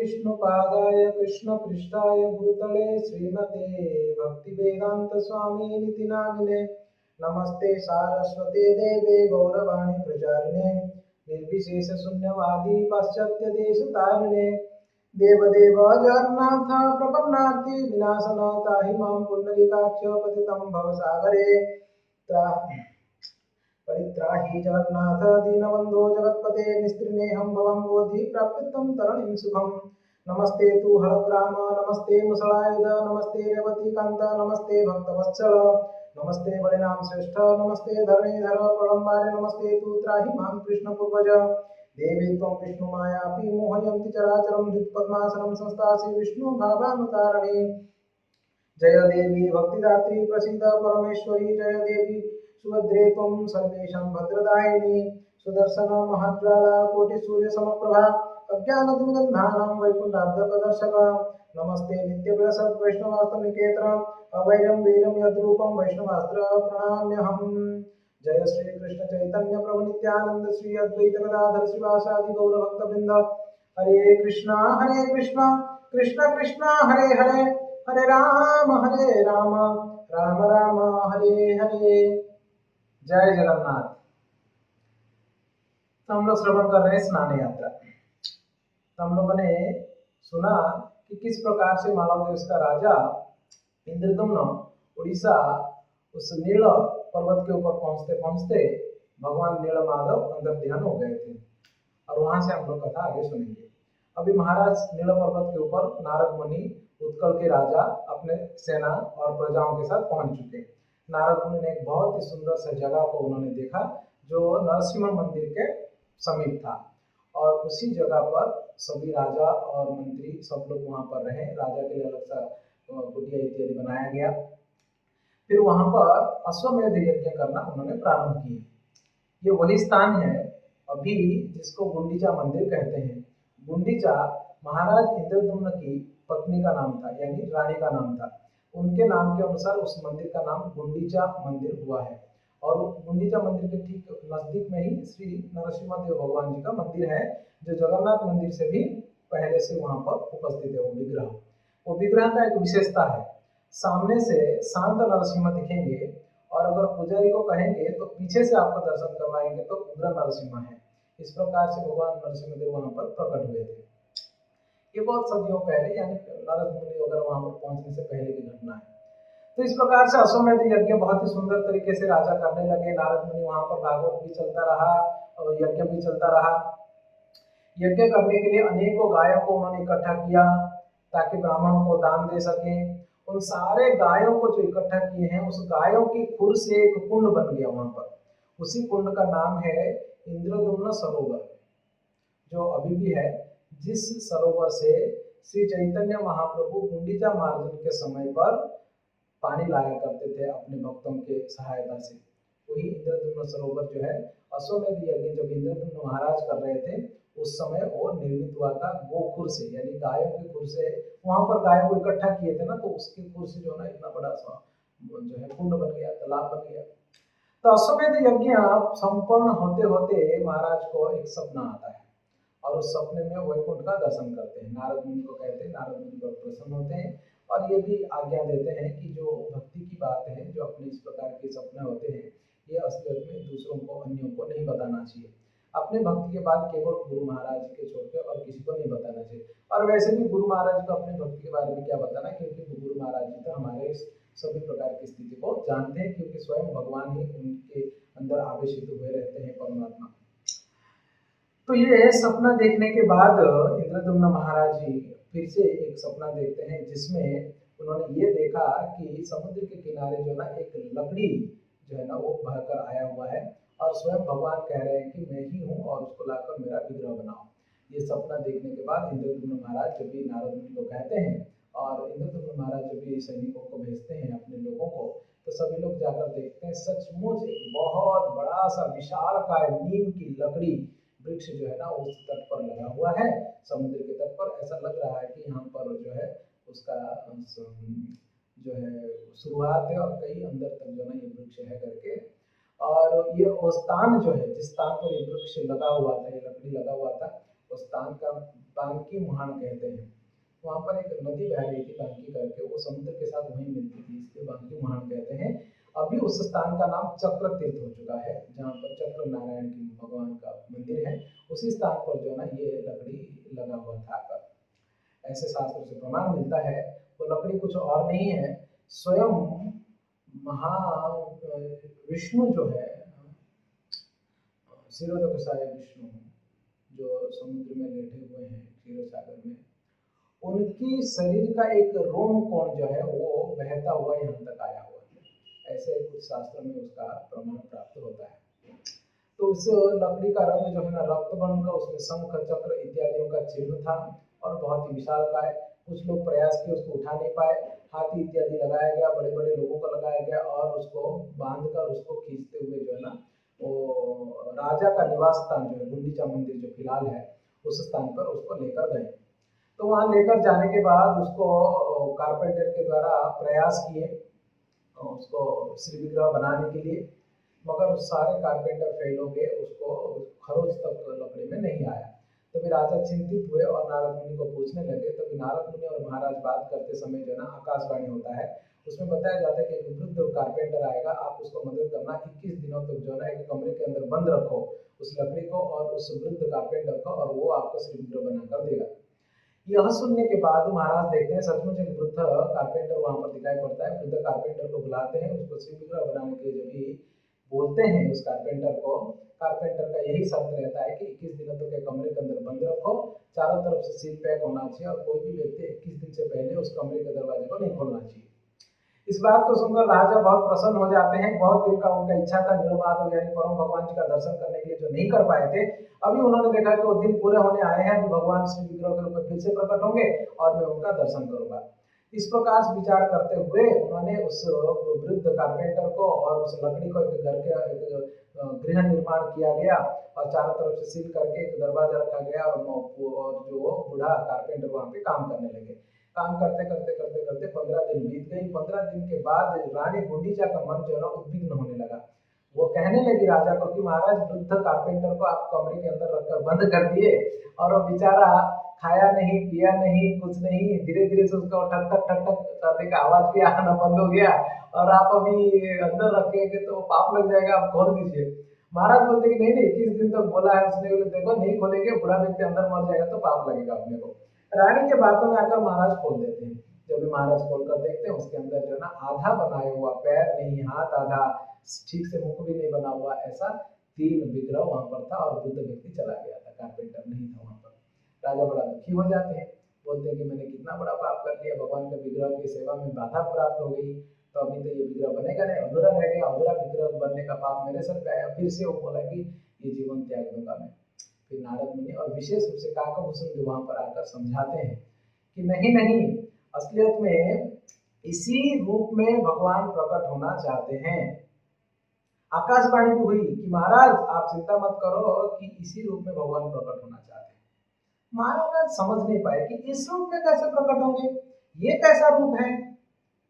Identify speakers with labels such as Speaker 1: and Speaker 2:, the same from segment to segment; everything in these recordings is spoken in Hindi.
Speaker 1: विष्णुपादाय कृष्णपृष्ठाय भूतले श्रीमते भक्तिवेदांत स्वामिनिति नामिने नमस्ते सारस्वते देवे गौरवाणी प्रचारिणे निर्विशेष शून्यवादी पाश्चात्य देश तारिणे देवदेव जगन्नाथ प्रपन्नार्ति विनाशन ताहि मां पुंडरीकाक्ष पतितं भवसागरे परित्राहि जगन्नाथ दीनबन्धो जगत्पते निस्त्रिणेऽहं भवं बोधि प्राप्तं तरणिं सुखं नमस्ते तु हरग्राम नमस्ते मुसलायुध नमस्ते रेवतीकान्त नमस्ते भक्तवत्सल नमस्ते बलिनाम श्रेष्ठ नमस्ते धरणीधर प्रलम्बारे नमस्ते तु त्राहि मां कृष्णपूर्वज देवी त्वं विष्णुमायापि मोहयन्ति चराचरं हृत्पद्मासनं संस्थासि विष्णुभावानुतारिणी जय देवी भक्तिदात्री प्रसीद परमेश्वरी जय देवी सुभद्रे त्वं सर्वेषां भद्रदायिनी सुदर्शन महाज्वाला कोटिसूर्यसमप्रभा अज्ञानतिमिरन्धानां वैकुण्ठाब्धप्रदर्शक नमस्ते नित्यविलसत् वैष्णवास्तनिकेतन अवैरं वीरं यद्रूपं वैष्णवास्त्र प्रणमाम्यहम् जय श्री कृष्ण चैतन्य प्रभु नित्यानंद श्री अद्वैत गदाधर श्रीवासादि गौर भक्तवृंद हरे कृष्णा कृष्ण कृष्ण हरे हरे हरे राम राम राम हरे हरे। जय जगन्नाथ। तो हम लोग श्रवण कर रहे हैं स्नान यात्रा। तो हम लोगों ने सुना कि किस प्रकार से मालव देश का राजा इंद्रदुम्न उड़ीसा उस नील पर्वत के ऊपर पहुंचते पहुंचते भगवान नीलमाधव अंदर ध्यान हो गए थे और वहां से हम लोग कथा आगे सुनेंगे। अभी महाराज नील पर्वत के ऊपर नारद मुनि उत्कल के राजा अपने सेना और प्रजाओं के साथ पहुंच चुके। नारद मुनि ने एक बहुत ही सुंदर सा जगह को उन्होंने देखा जो नरसिंह मंदिर के समीप था और उसी जगह पर सभी राजा और मंत्री सब लोग वहां पर रहे। राजा के लिए अलग सा कुटिया इत्यादि बनाया गया। फिर वहां पर अश्वमेध यज्ञ करना उन्होंने प्रारंभ किए। ये वही स्थान है अभी जिसको गुंडीचा मंदिर कहते हैं। गुंडीचा महाराज इंद्रदुम्न की पत्नी का नाम था, यानी रानी का नाम था। उनके नाम के अनुसार उस मंदिर का नाम गुंडीचा मंदिर हुआ है और गुंडीचा मंदिर के ठीक नजदीक में ही श्री नरसिम्हा देव भगवान जी का मंदिर है जो जगन्नाथ मंदिर से भी पहले से वहां पर उपस्थित है। वो विग्रह का एक विशेषता है, सामने से शांत नरसिम्हा दिखेंगे और अगर पुजारी को कहेंगे तो पीछे से आपको दर्शन करवाएंगे तो उग्र नरसिम्हा है। इस प्रकार से भगवान नरसिम्हा देव वहां पर प्रकट हुए थे। ये बहुत सदियों पहले यानी नारद मुनि वगैरह वहां पर पहुंचने से पहले की घटना है। तो इस प्रकार से अश्वमेध यज्ञ बहुत ही सुंदर तरीके से राजा करने लगे। नारद मुनि वहां पर भागवत भी चलता रहा और यज्ञ भी चलता रहा। यज्ञ करने के लिए अनेकों गायों को उन्होंने इकट्ठा किया ताकि ब्राह्मणों को दान दे सके। उन सारे गायों को जो इकट्ठा किए हैं उस गायों की खुर से एक कुंड बन गया वहां पर। उसी कुंड का नाम है इंद्रदुम्न सरोवर, जो अभी भी है। जिस सरोवर से श्री चैतन्य महाप्रभु गुंडीचा मार्जन के समय पर पानी लाया करते थे अपने भक्तों के सहायता से, वही इंद्रदुम्न सरोवर जो है अश्वमेध यज्ञ जब इंद्रदुम्न महाराज कर रहे थे उस समय वो निर्मित हुआ था गोखुर से, यानी गायों के खुर से। वहां पर गायों को इकट्ठा किए थे ना, तो उसके खुर से जो है ना इतना बड़ा सा जो है कुंड बन गया, तालाब बन गया। तो अश्वमेध यज्ञ संपन्न होते होते महाराज को एक सपना आता है और उस सपने में वैकुंठ का दर्शन करते हैं। नारद मुनि को कहते हैं, नारद मुनि बहुत प्रसन्न होते हैं और ये भी आज्ञा देते हैं कि जो भक्ति की बात है, जो अपने इस प्रकार के सपने होते हैं, ये असलियत में दूसरों को, अन्यों को नहीं बताना चाहिए। अपने भक्ति के बाद केवल गुरु महाराज के छोड़ के और किसी को नहीं बताना चाहिए। और वैसे भी गुरु महाराज को अपने भक्ति के बारे में क्या बताना, क्योंकि गुरु महाराज जी तो हमारे सभी प्रकार की स्थिति को जानते हैं, क्योंकि स्वयं भगवान ही उनके अंदर आवेशित हुए रहते हैं, परमात्मा। तो ये सपना देखने के बाद इंद्रदुम्न महाराज जी फिर से एक सपना देखते हैं जिसमें उन्होंने ये देखा कि समुद्र के किनारे जो ना एक लकड़ी जो है ना वो बहकर आया हुआ है और स्वयं भगवान कह रहे हैं कि मैं ही हूँ और उसको लाकर मेरा विग्रह बनाओ। ये सपना देखने के बाद इंद्रदुम्न महाराज जब भी नारद मुनि को कहते हैं और इंद्रदुम्न महाराज जब भी सैनिकों को भेजते हैं अपने लोगों को, तो सभी लोग जाकर देखते हैं सचमुच एक बहुत बड़ा सा विशालकाय नीम की लकड़ी वृक्ष जो है ना उस तट पर लगा हुआ है, समुद्र के तट पर। ऐसा लग रहा है कि यहाँ पर जो है उसका जो है शुरुआत है और कई अंदर तक जो है ये वृक्ष है करके। और ये वो स्थान जो है जिस स्थान पर ये वृक्ष लगा हुआ था, ये लकड़ी लगा हुआ था, उस स्थान का बांकी मुहान कहते हैं। वहाँ पर एक नदी बह रही थी बांकी करके, वो समुद्र के साथ वहीं मिलती थी, इसलिए बांकी मुहान कहते हैं। अभी उस स्थान का नाम चक्र तीर्थ हो चुका है, जहाँ पर चक्र नारायण की भगवान का मंदिर है, उसी स्थान पर जो है ना ये लकड़ी लगा हुआ था आकर, ऐसे शास्त्रों से प्रमाण मिलता है। वो लकड़ी कुछ और नहीं है, स्वयं महा विष्णु जो है, क्षीरोदकसाय विष्णु जो समुद्र में लेटे हुए हैं क्षीर सागर में, उनकी शरीर का एक रोम कोण जो है वो बहता हुआ यहाँ तक आया हुआ है, ऐसे कुछ शास्त्र में उसका प्रमाण प्राप्त होता है। तो उस लकड़ी का रंग जो है ना रक्त वर्ण का, उसमें शंख चक्र इत्यादियों का चिन्ह था और बहुत ही विशालकाय। कुछ लोग प्रयास किए, उसको उठा नहीं पाए, हाथी इत्यादि लगाया गया, बड़े बड़े लोगों को लगाया गया और उसको बांध कर उसको खींचते हुए जो है ना वो राजा का निवास स्थान जो है गुंडीचा मंदिर जो फिलहाल है उस स्थान पर उसको लेकर गए। तो वहाँ लेकर जाने के बाद उसको कारपेंटर के द्वारा प्रयास किए उसको श्री विग्रह बनाने के लिए, मगर सारे कारपेंटर फेल हो गए, उसको खरोच तक लकड़ी में नहीं आया। तो फिर राजा चिंतित हुए और नारद मुनि को पूछने लगे। तो फिर नारद मुनि और महाराज बात करते समय जो ना आकाशवाणी होता है, उसमें बताया जाता है कि एक वृद्ध कारपेंटर आएगा, आप उसको मदद करना, 21 दिनों तक जो है एक कमरे के अंदर बंद रखो उस लकड़ी को और उस वृद्ध कारपेंटर को, और वो आपको श्री विग्रह बनाकर देगा। यह सुनने के बाद महाराज देखते हैं सचमुच एक वृद्ध कारपेंटर वहां पर दिखाई पड़ता है। वृद्ध कारपेंटर को बुलाते हैं, उसको श्री विग्रह बनाने के लिए जब भी बोलते हैं उस कारपेंटर को, कारपेंटर का यही शर्त रहता है कि 21 दिनों तक एक कमरे के अंदर बंद रखो, चारों तरफ से सील पैक होना चाहिए और कोई भी व्यक्ति 21 दिन से पहले उस कमरे के दरवाजे को नहीं खोलना चाहिए। इस बात को सुनकर राजा बहुत प्रसन्न हो जाते हैं। बहुत दिन का उनका इच्छा था नीलमाधव यानी परम भगवान जी का दर्शन करने के लिए, जो नहीं कर पाए थे, अभी उन्होंने देखा कि वो दिन पूरे होने आए हैं, अभी भगवान श्री विग्रह के रूप में फिर से प्रकट होंगे और मैं उनका दर्शन करूंगा। इस प्रकार से विचार करते हुए उन्होंने उस वृद्ध कारपेंटर को और उस लकड़ी को एक घर के एक गृह निर्माण किया गया और चारों तरफ से सील करके एक दरवाजा रखा गया और जो बूढ़ा कारपेंटर वहां पे काम करने लगे। काम करते करते करते करते 15 दिन बीत गई। 15 दिन के बाद रानी गुंडीचा का मन जो है ना उद्विग्न होने लगा। वो कहने लगी राजा को कि महाराज वृद्ध कारपेंटर को आप कमरे के अंदर रखकर बंद कर दिए और वो बेचारा खाया नहीं पिया नहीं कुछ नहीं, धीरे धीरे से उसका ठक ठक ठक ठक करने का आवाज भी आना बंद हो गया और आप अभी अंदर रखेंगे तो पाप लग जाएगा, आप खोल दीजिए। महाराज बोलते कि नहीं नहीं 21 दिन तक बोला है उसने, देखो नहीं खोलेंगे, बुढ़ा व्यक्ति अंदर मर जाएगा तो पाप लगेगा अपने को। रानी के बातों में आकर महाराज खोल देते हैं। जब भी महाराज खोल कर देखते हैं उसके अंदर जो है ना आधा बनाया हुआ, पैर नहीं हाथ आधा, ठीक से मुख भी नहीं बना हुआ, ऐसा 3 विग्रह वहां पर था और बुद्ध व्यक्ति चला गया था, कारपेंटर नहीं था वहां पर। राजा बड़ा दुखी हो जाते हैं, बोलते हैं कि मैंने कितना बड़ा पाप कर लिया, भगवान के विग्रह की सेवा में बाधा प्राप्त हो गई, तो अभी तो ये विग्रह बनेगा नहीं, अधूरा रह गया, अधूरा विग्रह बनने का पाप मेरे सर पे आया। फिर से वो बोला कि ये जीवन त्याग दूंगा मैं। फिर नारद मुनि और विशेष रूप से काकभूषण जी वहां पर आकर समझाते हैं कि नहीं नहीं, असलियत में इसी रूप में भगवान प्रकट होना चाहते हैं। आकाशवाणी भी हुई कि महाराज आप चिंता मत करो कि इसी रूप में भगवान प्रकट होना चाहते हैं। महाराज समझ नहीं पाए कि इस रूप में कैसे प्रकट होंगे, ये कैसा रूप है,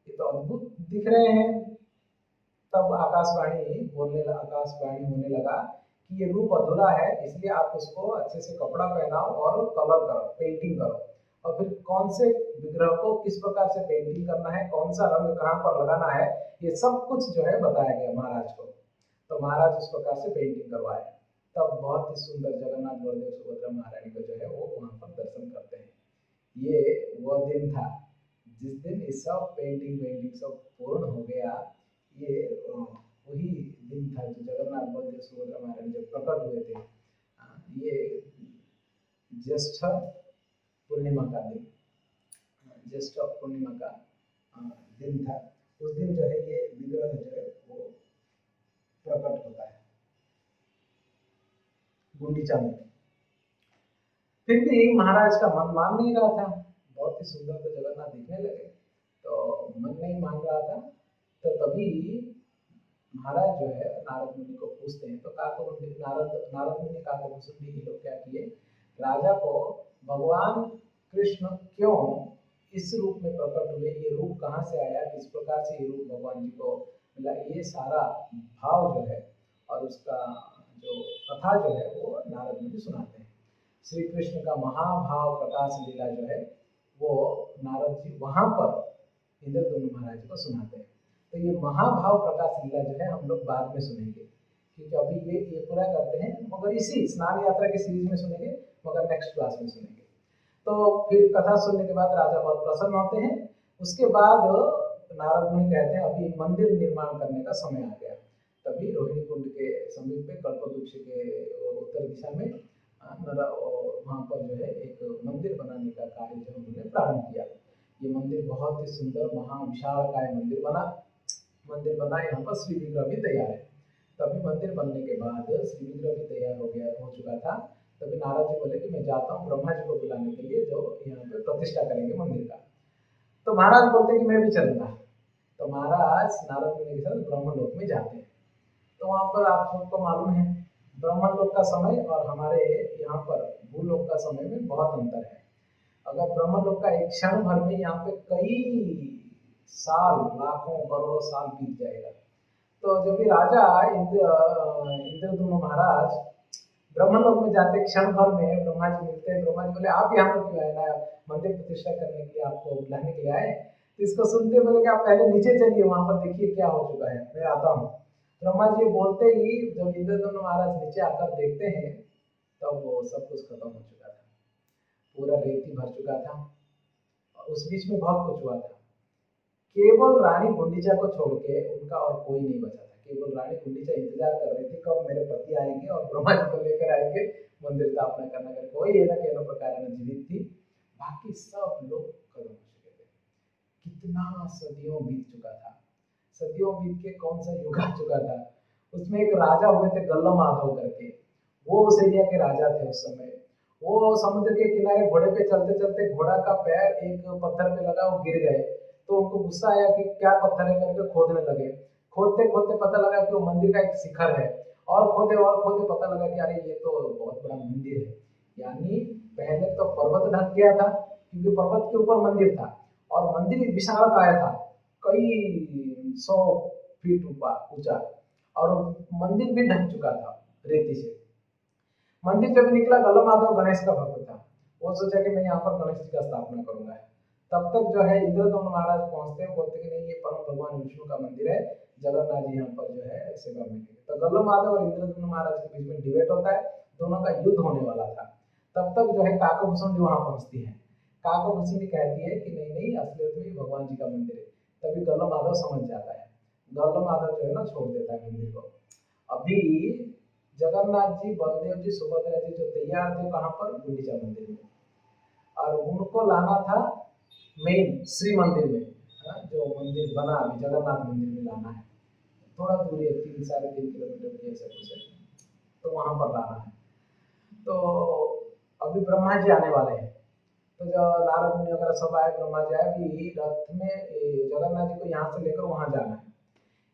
Speaker 1: ये तो अद्भुत दिख रहे हैं। तब आकाशवाणी होने लगा कि ये रूप अधूरा है, इसलिए आप उसको अच्छे से कपड़ा पहनाओ और कलर करो, पेंटिंग करो, और फिर कौन से विग्रह को किस प्रकार से पेंटिंग करना है, कौन सा रंग कहाँ पर लगाना है, ये सब कुछ जो है बताया गया महाराज को। तो महाराज उस प्रकार से पेंटिंग करवाए। तब बहुत ही सुंदर जगन्नाथ बलदेव सुभद्रा महारानी को जो है वो वहाँ पर दर्शन करते हैं। ये वह दिन था जिस दिन ये सब पेंटिंग वेंटिंग सब पूर्ण हो गया। ये वही दिन था जो जगन्नाथ बलदेव सुभद्रा महारानी जब प्रकट हुए थे। ये ज्येष्ठ पूर्णिमा का दिन, ज्येष्ठ पूर्णिमा का दिन था। उस दिन जो है ये विग्रह जो है वो प्रकट होता है गुंडीचा में। फिर भी महाराज का मन मान नहीं रहा था, बहुत ही सुंदर तो जगन्नाथ दिखने लगे तो मन नहीं मान रहा था। तो तभी महाराज जो है नारद मुनि को पूछते हैं। तो नारद मुनि काकभूषण जी ये लोग क्या किए, राजा को भगवान कृष्ण क्यों इस रूप में प्रकट हुए, ये रूप कहाँ से आया, किस प्रकार से ये रूप भगवान जी को मिला, ये सारा भाव जो है और उसका जो कथा जो है वो नारद मुनि सुनाते हैं। श्री कृष्ण का महाभाव प्रकाश लीला जो है वो नारद जी वहाँ पर इंद्रद्युम्न महाराज को सुनाते हैं। तो ये महाभाव प्रकाश लीला जो है हम लोग बाद में सुनेंगे, क्योंकि अभी ये पूरा करते हैं, मगर इसी स्नान यात्रा की सीरीज में सुनेंगे, मगर नेक्स्ट क्लास में सुनेंगे। तो फिर कथा सुनने के बाद राजा बहुत प्रसन्न होते हैं। उसके बाद नारद मुनि कहते हैं अभी मंदिर निर्माण करने का समय आ गया। तभी रोहिणी कुंड के समीप में कल्पवृक्ष के उत्तर दिशा में वहाँ पर जो है एक मंदिर बनाने का कार्य जो उन्होंने प्रारंभ किया। ये मंदिर बहुत ही सुंदर महाविशालकाय मंदिर बना। यहाँ पर श्री विग्रह भी तैयार है। तभी मंदिर बनने के बाद श्री विग्रह भी तैयार हो चुका था। तभी नारद जी बोले कि मैं जाता हूँ ब्रह्मा जी को बुलाने के लिए, जो यहाँ पे प्रतिष्ठा करेंगे मंदिर का। तो महाराज बोलते कि मैं भी चलूंगा। तो महाराज नारद मुनि के साथ ब्रह्मलोक में जाते हैं। तो वहाँ पर आप सबको मालूम है ब्रह्मलोक का समय और हमारे यहाँ पर भूलोक का समय में बहुत अंतर है। अगर ब्रह्मलोक का एक क्षण भर में यहाँ पे कई साल, लाखों करोड़ों साल बीत जाएगा। तो जब भी राजा इंद्रद्युम्न महाराज ब्रह्मलोक में जाते क्षण भर में ब्रह्मा जी मिलते हैं। ब्रह्मा जी बोले आप यहाँ पर क्यों आए ना, मंदिर प्रतिष्ठा करने के लिए आपको बुलाने के लिए आए। तो इसको सुनते बोले कि आप पहले नीचे चलिए, वहां पर देखिए क्या हो चुका है, मैं आता हूँ। ब्रह्मा जी बोलते ही जब इंद्रद्युम्न महाराज नीचे आकर देखते हैं तब वो सब कुछ खत्म हो चुका था, पूरा रेती भर चुका था। उस बीच में बहुत कुछ हुआ था। केवल रानी गुंडीचा को छोड़ के उनका और कोई नहीं बचा था। केवल रानी गुंडीचा इंतजार कर रही थी कब मेरे पति आएंगे और ब्रह्मा जी को लेकर आएंगे मंदिर स्थापना करना कर। कोई है ना कहना प्रकार में जीवित थी, बाकी सब लोग खत्म हो चुके थे। कितना सदियों बीत चुका था। सदियों बीत के कौन सा युग आ चुका था। उसमें एक राजा हुए थे गल्ला माधव करके, वो उस एरिया के राजा थे उस समय। वो समुद्र के किनारे घोड़े पे चलते चलते घोड़ा का पैर एक पत्थर पे लगा, वो गिर गए। तो उनको गुस्सा आया कि क्या पत्थर है करके खोदने लगे। खोदते खोदते पता लगा कि वो मंदिर का एक शिखर है, और खोदे पता लगा कि अरे ये तो बहुत बड़ा मंदिर है। यानी पहले तो पर्वत ढक गया था क्योंकि पर्वत के ऊपर मंदिर था, और मंदिर विशालकाय था, कई 100 फीट ऊंचा, और मंदिर भी ढक चुका था रेती से। मंदिर जब निकला, गल्ला माधव गणेश का भक्त था। वो सोचा कि मैं यहाँ पर गणेश जी का स्थापना करूंगा। तब तक जो है इंद्रद्युम्न महाराज पहुंचते हैं, बोलते कि नहीं ये परम भगवान विष्णु का मंदिर है, जगन्नाथ जी यहाँ पर जो है सेवा मिलेगी। तो गल्ला माधव और इंद्रद्युम्न महाराज के बीच में डिबेट होता है, दोनों का युद्ध होने वाला था। तब तक जो है काकभूषण जी वहां पहुंचती है। काकभूषण जी कहती है कि नहीं नहीं असलियत में भगवान जी का मंदिर है। तभी गल्ला माधव समझ जाता है। गल्ला माधव जो है ना छोड़ देता है मंदिर को। अभी जगन्नाथ जी, बलदेव जी, सुभद्रा जी जो तैयार थे कहाँ पर, गुंडीचा मंदिर में, और उनको लाना था मेन श्री मंदिर में। जो मंदिर बना अभी जगन्नाथ मंदिर में लाना है, थोड़ा दूरी है, 3-3.5 किलोमीटर की ऐसा कुछ है, तो वहां पर लाना है। तो अभी ब्रह्मा जी आने वाले हैं। तो जो नारद मुनि वगैरह सब आए, ब्रह्मा जी आए, अभी रथ में जगन्नाथ जी को यहाँ से लेकर वहां जाना है।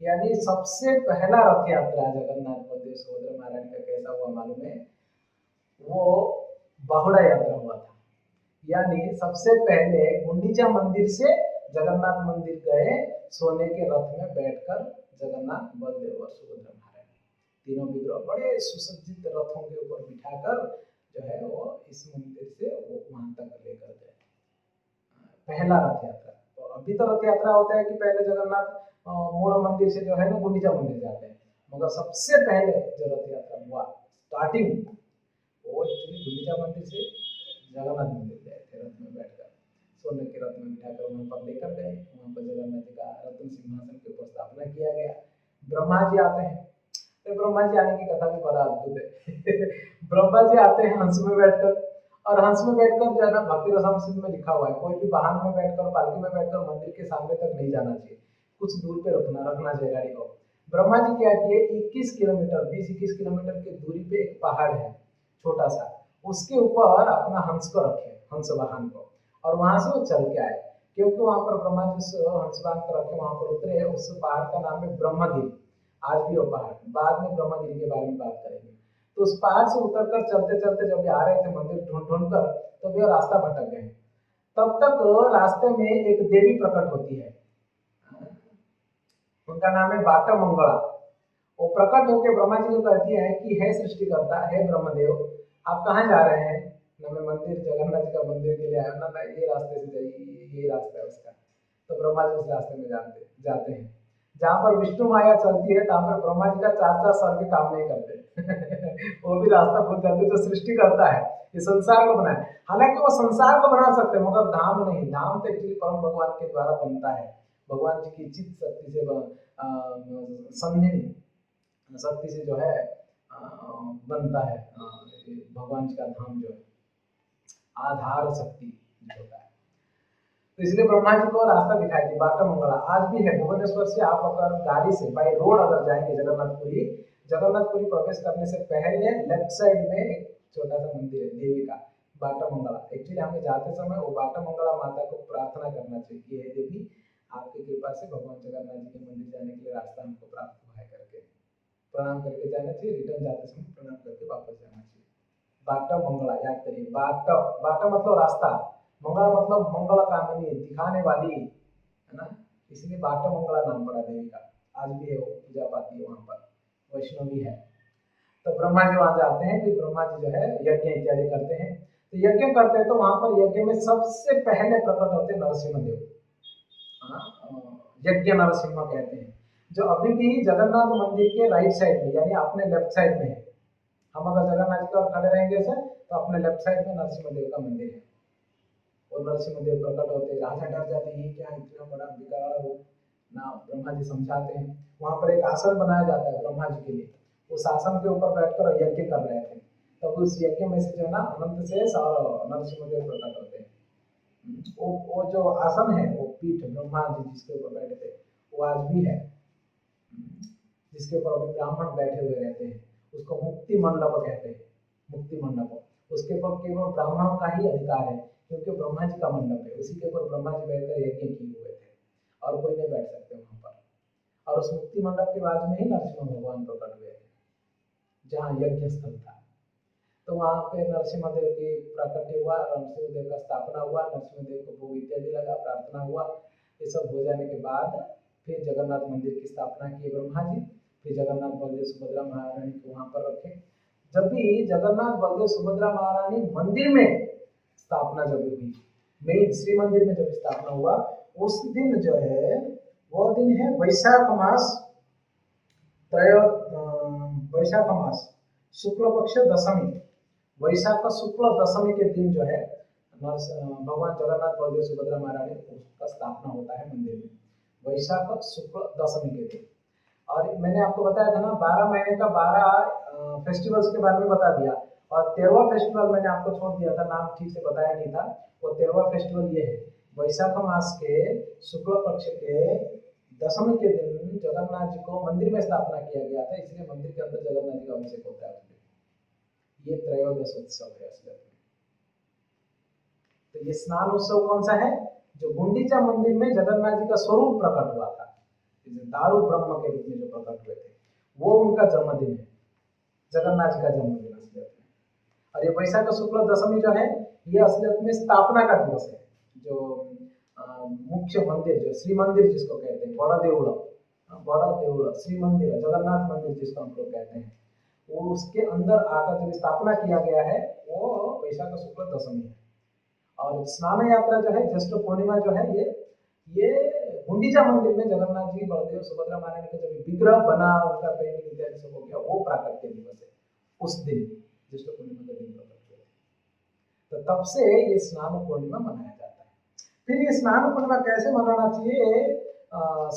Speaker 1: यानी सबसे पहला रथ यात्रा जगन्नाथ बलदेव सुभद्रा महारानी का कैसा हुआ मालूम है, वो बाहुड़ा यात्रा हुआ था। यानी सबसे पहले गुंडीचा मंदिर से जगन्नाथ मंदिर गए, सोने के रथ में बैठकर जगन्नाथ बलदेव और सुभद्रा महारानी तीनों विग्रह बड़े सुसज्जित रथों के ऊपर बिठाकर जो है वो इस मंदिर से वो वहां तक लेकर गए, पहला रथ यात्रा। तो अभी तो रथ यात्रा होता है कि पहले जगन्नाथ मूल मंदिर से जो है ना गुंडीचा मंदिर जाते हैं, मगर सबसे पहले जो रथ यात्रा हुआ स्टार्टिंग, वो एक्चुअली गुंडीचा मंदिर से जगन्नाथ मंदिर गए थे रथ में बैठकर, सोने के रथ में बिठाकर वहां पर लेकर गए। वहां पर जगन्नाथ जी का रत्न सिंहासन के ऊपर स्थापना किया गया। ब्रह्मा जी आते हैं। तो ब्रह्मा जी आने की कथा भी बड़ा अद्भुत है। ब्रह्मा जी आते हैं हंस में बैठकर, और हंस में बैठकर जो है ना भक्ति रसम सिंह में लिखा हुआ है कोई भी वाहन में बैठकर, पालकी में बैठकर मंदिर के सामने तक नहीं जाना चाहिए, कुछ दूर पे रखना चाहिए गाड़ी को। ब्रह्मा जी क्या किए, 21 किलोमीटर 20-21 किलोमीटर की दूरी पे एक पहाड़ है छोटा सा, उसके ऊपर अपना हंस को रखे, हंस वाहन को, और वहां से वो चल के आए। क्योंकि वहां पर ब्रह्मा जी हंस वाहन को रखे वहां पर उतरे। उस पहाड़ का नाम है ब्रह्मगिरी, आज भी वो पहाड़, बाद में ब्रह्मगिरी के बारे में बात करेंगे। तो उस पहाड़ से उतरकर चलते चलते जब आ रहे थे मंदिर ढूंढ ढूंढ कर, तो वे रास्ता भटक गए। तब तक रास्ते में एक देवी प्रकट होती है, उनका नाम है बाटा मंगला। वो प्रकट होकर ब्रह्मा जी को कहती है कि हे सृष्टिकर्ता, हे ब्रह्मदेव, आप कहाँ जा रहे हैं। ना मैं मंदिर जगन्नाथ जी का मंदिर के लिए आया ना, ना ये रास्ते से जाइए, यही रास्ता है उसका। तो ब्रह्मा जी उस रास्ते में जाते हैं। जहाँ पर विष्णु माया चलती है तहाँ पर ब्रह्मा जी का चार चार सर भी काम नहीं करते वो भी रास्ता भूल जाते। जो सृष्टि करता है, ये संसार को बनाए, हालांकि वो संसार को बना सकते हैं मगर धाम नहीं। धाम तो एक्चुअली परम भगवान के द्वारा बनता है, भगवान जी की चित्त शक्ति से संधि शक्ति से जो है बनता है भगवान जी का धाम जो है, आधार शक्ति जो होता है। तो इसलिए ब्रह्मा जी को रास्ता दिखाई दी बाटा मंगला। आज भी है भुवनेश्वर से आप अगर गाड़ी से बाई रोड अगर जाएंगे जगन्नाथपुरी, जगन्नाथपुरी प्रवेश करने से पहले लेफ्ट साइड में एक छोटा सा मंदिर है देवी का, बाटा मंगला। एक्चुअली हमें जाते समय वो बाटा मंगला माता को प्रार्थना करना चाहिए कि हे देवी, आपकी कृपा से भगवान जगन्नाथ जी के मंदिर जाने के लिए रास्ता हमको प्राप्त हुआ है करके प्रणाम करके जाना चाहिए। रिटर्न जाते समय प्रणाम करके वापस जाना चाहिए। बाटा मंगला याद करिए, बाटा, बाटा मतलब रास्ता, मंगला मतलब मंगल कामिनी, दिखाने वाली, है ना, इसलिए बाटा मंगला नाम पड़ा देवी का। आज भी है वो, पूजा पाती है वहां पर, वैष्णवी है। तो ब्रह्मा जी वहां जाते हैं, फिर ब्रह्मा जी जो है यज्ञ इत्यादि करते हैं। तो यज्ञ करते हैं तो वहां पर यज्ञ में सबसे पहले प्रकट होते नरसिंह देव, यज्ञ नरसिंह कहते हैं, जो अभी भी जगन्नाथ मंदिर के राइट साइड में यानी अपने लेफ्ट साइड में है। हम अगर जगन्नाथ जी की ओर खड़े रहेंगे सर तो अपने लेफ्ट साइड में नरसिंह देव का मंदिर है। और नरसिंह देव प्रकट होते, राजा डर जाते हैं, क्या इतना बड़ा विकराल रूप ना। ब्रह्मा जी समझाते हैं, वहां पर एक आसन बनाया जाता है ब्रह्मा जी के लिए, उस आसन के ऊपर बैठकर यज्ञ कर रहे थे। तब उस यज्ञ में से जो है ना अनंत शेष और नरसिंह देव प्रकट होते हैं। वो जो आसन है, वो पीठ ब्रह्मा जी जिसके ऊपर बैठे थे वो आज भी है, जिसके ऊपर अभी ब्राह्मण बैठे हुए रहते हैं, उसको मुक्ति मंडप कहते हैं। मुक्ति मंडप, उसके ऊपर केवल ब्राह्मणों का ही अधिकार है, क्योंकि ब्रह्मा जी का मंडप है, उसी के ऊपर ब्रह्मा जी बैठकर यज्ञ किए हुए थे और कोई नहीं बैठ सकते वहां पर। और उस मुक्ति मंडप के बाजू में ही नरसिंह भगवान प्रकट हुए थे, जहाँ यज्ञ स्थल था। तो वहां पे नरसिंह देव की प्राकट्य हुआ, नरसिंह देव का स्थापना हुआ, नरसिंह देव को भोग इत्यादि लगा, प्रार्थना हुआ। ये सब हो जाने के बाद फिर जगन्नाथ मंदिर की स्थापना की ब्रह्मा जी। फिर जगन्नाथ बलदेव सुभद्रा महारानी को वहां पर रखे। जब भी जगन्नाथ बलदेव सुभद्रा महारानी मंदिर में स्थापना जब हुई, मेन श्री मंदिर में जब स्थापना हुआ, उस दिन जो है वो दिन है वैशाख मास वैशाख मास शुक्ल पक्ष दशमी, वैशाख शुक्ल दशमी के दिन जो है भगवान जगन्नाथ बलदेव सुभद्रा महारानी का स्थापना होता है मंदिर में, वैशाख शुक्ल दशमी के दिन। और मैंने आपको बताया था ना 12 महीने का 12 फेस्टिवल्स के बारे में बता दिया, और 13वां फेस्टिवल मैंने आपको छोड़ दिया था, नाम ठीक से बताया नहीं था। वो 13वां फेस्टिवल ये है, वैशाख मास के शुक्ल पक्ष के दशमी के दिन जगन्नाथ जी को मंदिर में स्थापना किया गया था, इसलिए मंदिर के अंदर जगन्नाथ जी का अभिषेक होता है। ये त्रयोदश उत्सव है असलियत में। तो ये स्नान उत्सव कौन सा है? जो गुंडीचा मंदिर में जगन्नाथ जी का स्वरूप प्रकट हुआ था, दारू ब्रह्म के रूप में जो प्रकट हुए थे, वो उनका जन्मदिन है, जगन्नाथ जी का जन्मदिन असलियत में। और ये वैशाख शुक्ल दशमी जो है ये असलियत में स्थापना का दिवस है। जो मुख्य मंदिर, जो श्री मंदिर जिसको कहते हैं, बड़ा देवड़ श्री मंदिर, जगन्नाथ मंदिर जिसको हम लोग कहते हैं, वो उसके अंदर आकर जब स्थापना किया गया है वो वैशाख शुक्ल दशमी है। और स्नान यात्रा जो है ज्येष्ठ पूर्णिमा जो है ये गुंडीचा मंदिर में जगन्नाथ जी बलदेव सुभद्रा महारानी का जब विग्रह बना, उनका पेंटिंग इत्यादि सब हो गया, वो प्राकट्य दिवस है। उस दिन ज्येष्ठ पूर्णिमा का दिन प्रकट हुआ, तो तब से ये स्नान पूर्णिमा मनाया जाता है। फिर ये स्नान पूर्णिमा कैसे मनाना चाहिए,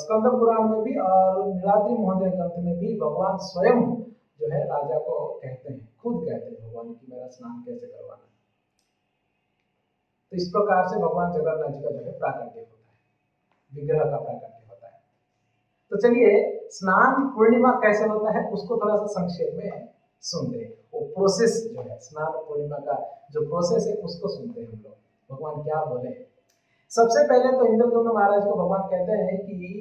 Speaker 1: स्कंद पुराण में भी और नीलाद्रि महोदय ग्रंथ में भी भगवान स्वयं जो है राजा को कहते हैं, खुद कहते हैं भगवान की मेरा स्नान कैसे करवाना। तो इस प्रकार से भगवान जगन्नाथ जी का जो है प्राकट्य होता है, विग्रह का प्राकट्य होता है। तो चलिए स्नान पूर्णिमा कैसे होता है उसको थोड़ा सा संक्षेप में सुनते हैं। वो प्रोसेस जो है स्नान पूर्णिमा का जो प्रोसेस है उसको सुनते हैं हम लोग, भगवान क्या बोले। सबसे पहले तो इंद्रद्युम्न महाराज को भगवान कहते हैं कि ये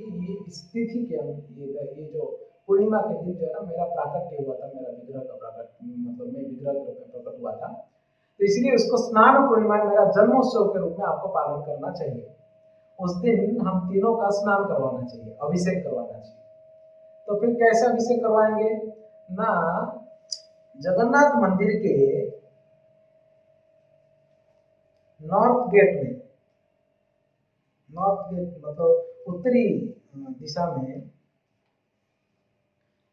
Speaker 1: इस तिथि के ये जो पूर्णिमा के दिन जो है ना मेरा प्राकट्य हुआ था, मेरा विग्रह का प्राकट्य, मतलब मैं विग्रह के रूप में प्रकट हुआ था, तो इसलिए उसको स्नान पूर्णिमा मेरा जन्मोत्सव के रूप में आपको पालन करना चाहिए। उस दिन हम तीनों का स्नान करवाना चाहिए, अभिषेक करवाना चाहिए। तो फिर कैसे अभिषेक करवाएंगे ना, जगन्नाथ मंदिर के नॉर्थ गेट में, नॉर्थ गेट मतलब उत्तरी दिशा में,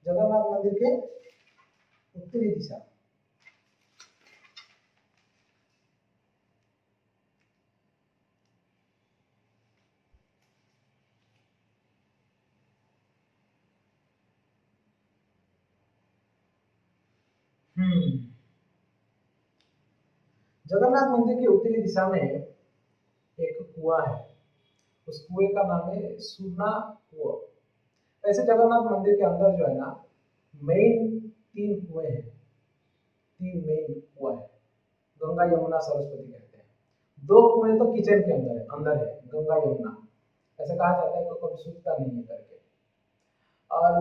Speaker 1: जगन्नाथ मंदिर के उत्तरी दिशा। जगन्नाथ मंदिर के उत्तरी दिशा में एक कुआं है, उस कुएं का नाम है सुरना कुआं। ऐसे जगन्नाथ मंदिर के अंदर जो है ना, मेन 3 कुएं हैं, 3 मेन कुआं है, गंगा यमुना सरस्वती कहते हैं। 2 कुएं तो किचन के अंदर है गंगा यमुना, ऐसे कहा जाता है कि कभी सूखता नहीं है करके। और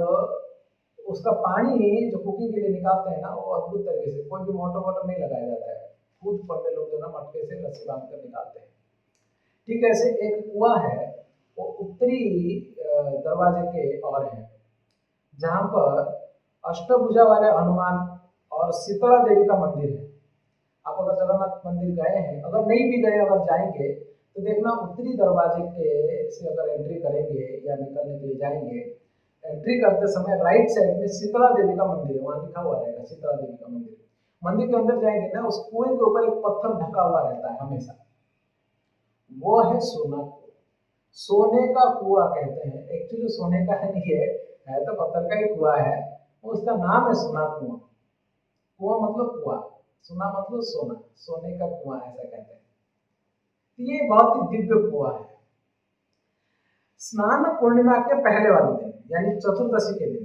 Speaker 1: उसका पानी जो कुकिंग के लिए निकालते हैं ना, वो अद्भुत तरीके से, कोई भी मोटर वोटर नहीं लगाया जाता है, खुद पंडे लोग जो ना मटके से रस्सी बांध कर निकालते हैं। ठीक है, ऐसे एक कुआं है, वो उत्तरी दरवाजे के और है, जहां पर अष्टभुजा वाले हनुमान और शीतला देवी का मंदिर है। आप अगर जगन्नाथ मंदिर गए हैं, अगर नहीं भी गए, अगर जाएंगे तो देखना उत्तरी दरवाजे के से अगर एंट्री करेंगे या निकलने के लिए जाएंगे, एंट्री करते समय राइट साइड में शीतला देवी का मंदिर है, वहां लिखा हुआ रहेगा शीतला देवी का मंदिर। मंदिर के अंदर जाएंगे ना, उस कुएं के ऊपर एक पत्थर ढका हुआ रहता है हमेशा, वो है सोना कुआं। सोने का कुआं कहते हैं, एक्चुअली सोने का नहीं है तो पत्थर का ही कुआं है, उसका नाम है सोना कुआं। कुआं मतलब कुआं, सोना मतलब सोना, सोने का कुआं ऐसा कहते हैं। तो ये बहुत ही दिव्य कुआं है। स्नान पूर्णिमा के पहले वाले दिन, यानी चतुर्दशी के दिन,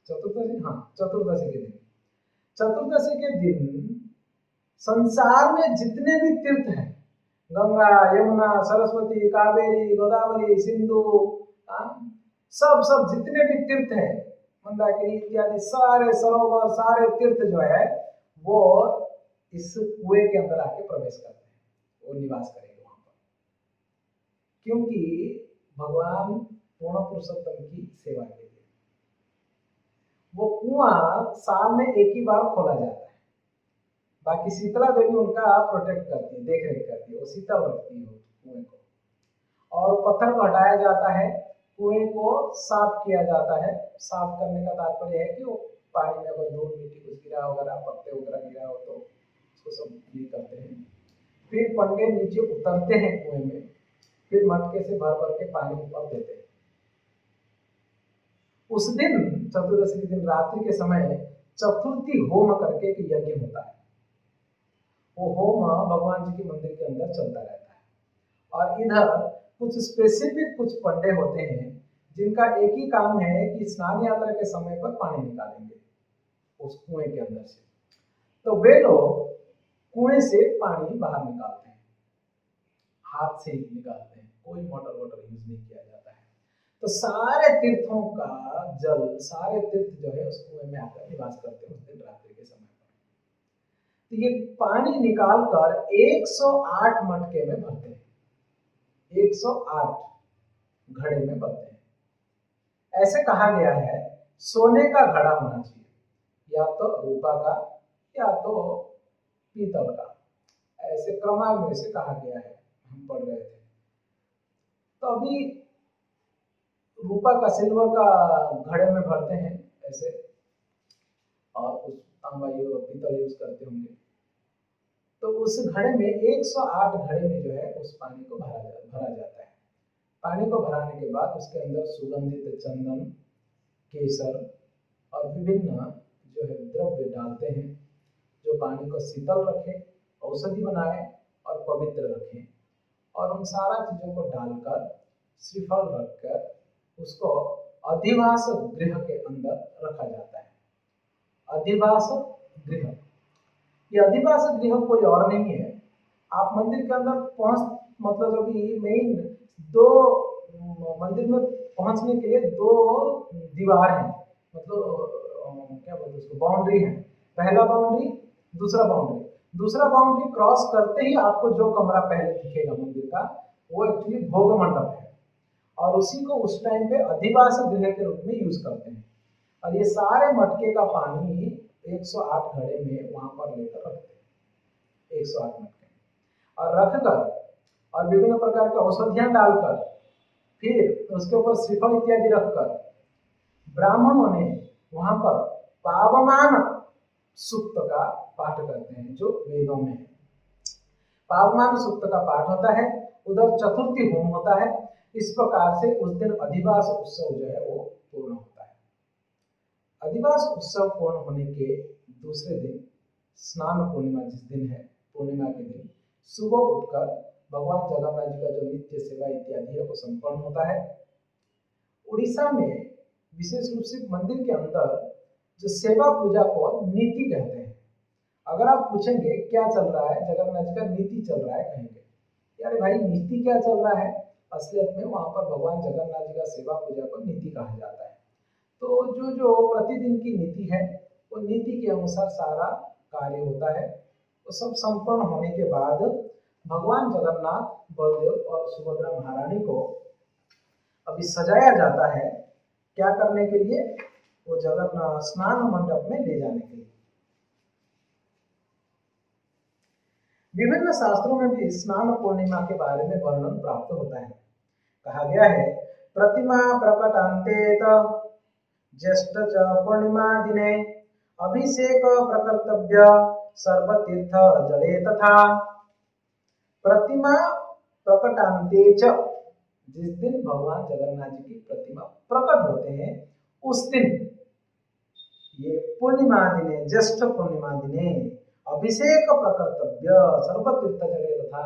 Speaker 1: चतुर्दशी के दिन, चतुर्दशी के दिन संसार में जितने भी तीर्थ हैं, गंगा यमुना सरस्वती कावेरी गोदावरी सिंधु, सब जितने भी तीर्थ हैं, मंदाकिनी इत्यादि सारे सरोवर, सारे तीर्थ जो है वो इस कुएं के अंदर आके प्रवेश करते हैं, वो निवास करेंगे वहां पर, क्योंकि भगवान पूर्ण पुरुषोत्तम की सेवा के लिए वो कुआं साल में एक ही बार खोला जाता है। बाकी शीतला देवी उनका प्रोटेक्ट करती है, देख रेख करती है, वो शीतल रखती है कुएं को। और पत्थर को हटाया जाता है, कुएं को साफ किया जाता है। साफ करने का तात्पर्य है कि वो पानी में अगर धूल मिट्टी कुछ गिरा वगैरह, पत्ते वगैरह गिरा हो तो उसको सब क्लीन करते हैं। फिर पंडे नीचे उतरते हैं कुएं में, फिर मटके से भर भर के पानी ऊपर देते हैं। उस दिन चतुर्दशी के दिन रात्रि के समय चतुर्थी होम करके एक यज्ञ होता है। वो होम भगवान जी के मंदिर के अंदर चलता रहता है। और इधर कुछ स्पेसिफिक कुछ पंडे होते हैं जिनका एक ही काम है कि स्नान यात्रा के समय पर पानी निकालेंगे उस कुएं के अंदर से। तो वे लोग कुएं से पानी बाहर निकालते हैं, हाथ से ही निकालते हैं, कोई मोटर वोटर यूज नहीं किया जाता है। तो सारे तीर्थों का जल, सारे तीर्थ जो है उस कुएं में आकर निवास करते हैं उस दिन रात्रि के समय पर। तो ये पानी निकालकर 108 मटके में भरते हैं, 108 घड़े में भरते हैं। ऐसे कहा गया है सोने का घड़ा होना चाहिए, या तो रूपा का या तो पीतल का, ऐसे क्रमान्वय से कहा गया है, हम पढ़ रहे थे। तो अभी रूपा का, सिल्वर का घड़े में भरते हैं ऐसे, और कुछ तांबा पीतल यूज करते होंगे। तो उस घड़े में 108 घड़े में जो है उस पानी को भरा जाता है। पानी को भराने के बाद उसके अंदर सुगंधित चंदन, केसर और विभिन्न जो है द्रव्य डालते हैं, जो पानी को शीतल रखे, औषधि बनाए और पवित्र रखें। और उन सारा चीजों को डालकर श्रीफल रखकर उसको अधिवास गृह के अंदर रखा जाता है। अधिवास गृह, ये अधिवास गृह कोई और नहीं है। आप मंदिर के अंदर पहुंच, मतलब अभी मेन 2 मंदिर में पहुंचने के लिए 2 दीवार हैं, मतलब क्या बोलते हैं उसको, बाउंड्री है। पहला बाउंड्री, दूसरा बाउंड्री। दूसरा बाउंड्री क्रॉस करते ही आपको जो कमरा पहले दिखेगा मंदिर का, वो एक्चुअली भोग मंडप है, और उसी को उस टाइम पे अधिवास गृह के रूप में यूज करते हैं। और ये सारे मटके का पानी 108 घड़े में वहां पर लेकर रखते हैं, 108 मटके। और रखकर और विभिन्न प्रकार की औषधियां डालकर फिर उसके ऊपर श्रीफल इत्यादि रखकर ब्राह्मणों ने वहां पर पावमान सूक्त का पाठ करते हैं, जो वेदों में है। पावमान सूक्त का पाठ होता है, उधर चतुर्थी होम होता है। इस प्रकार से उस दिन अधिवास उत्सव जो है वो पूर्ण होता है। अधिवास उत्सव पूर्ण होने के दूसरे दिन स्नान पूर्णिमा, जिस दिन है पूर्णिमा के दिन सुबह उठकर भगवान जगन्नाथ जी का जो नित्य सेवा इत्यादि है वो संपन्न होता है। उड़ीसा में विशेष रूप से मंदिर के अंदर जो सेवा पूजा को नीति कहते हैं। अगर आप पूछेंगे क्या चल रहा है, जगन्नाथ जी का नीति चल रहा है, कहेंगे यार भाई नीति क्या चल रहा है, असलियत में वहां पर भगवान जगन्नाथ जी का सेवा पूजा को नीति कहा जाता है। तो जो जो प्रतिदिन की नीति है वो नीति के अनुसार सारा कार्य होता है। तो सब संपन्न होने के बाद भगवान जगन्नाथ, बलदेव और सुभद्रा महारानी को अभी सजाया जाता है। क्या करने के लिए? वो जगन्नाथ स्नान मंडप में ले जाने के लिए। विभिन्न शास्त्रों में भी स्नान पूर्णिमा के बारे में वर्णन प्राप्त होता है। कहा गया है, प्रतिमा प्रकटान्तेत ज्येष्ठ च पूर्णिमा दिने अभिषेक प्रकर्तव्य सर्वतीर्थ जले तथा। प्रतिमा प्रकटान्ते च, जिस दिन भगवान जगन्नाथ जी की प्रतिमा प्रकट होते हैं उस दिन, ये पूर्णिमा दिने, ज्येष्ठ पूर्णिमा दिने अभिषेक प्रकर्तव्य सर्वतीर्थ जले तथा,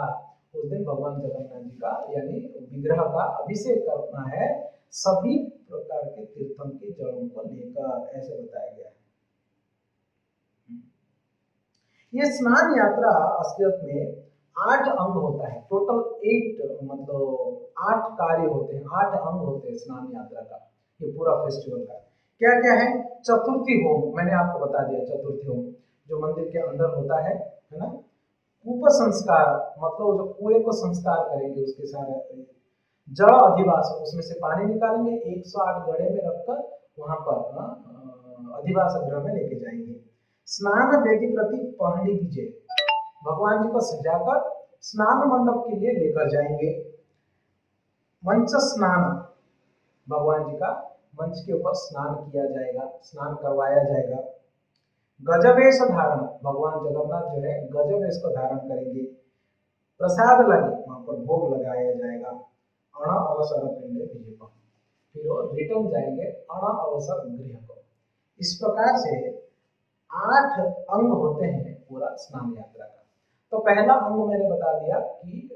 Speaker 1: उस दिन भगवान जगन्नाथ जी का यानी विग्रह का अभिषेक करना है सभी प्रकार के तीर्थों के जलों को लेकर, ऐसे बताया गया है। ये स्नान यात्रा असलियत में 8 अंग होता है, टोटल 8 मतलब 8 कार्य होते हैं, 8 अंग होते हैं स्नान यात्रा का, ये पूरा फेस्टिवल का। क्या क्या है? चतुर्थी होम, मैंने आपको बता दिया, चतुर्थी होम जो मंदिर के अंदर होता है ना। कूप संस्कार मतलब जो कुएं को संस्कार करेंगे उसके सारे जड़ अधिवास, उसमें से पानी निकालेंगे, 108 गड्ढे में रखकर वहां पर अधिवास गृह में लेके जाएंगे। स्नान वेदी प्रति पहली विजय, भगवान जी को सजाकर स्नान मंडप के लिए लेकर जाएंगे। मंच स्नान, भगवान जी का मंच के ऊपर स्नान किया जाएगा, स्नान करवाया जाएगा। गजवेश धारण, भगवान जगन्नाथ जो है गजवेश को धारण करेंगे। प्रसाद लगे, वहां पर भोग लगाया जाएगा। अण अवसर पिंडे विजय, फिर वो रिटर्न जाएंगे अण अवसर गृह को। इस प्रकार से 8 अंग होते हैं पूरा स्नान यात्रा का। तो पहला अंग मैंने बता दिया कि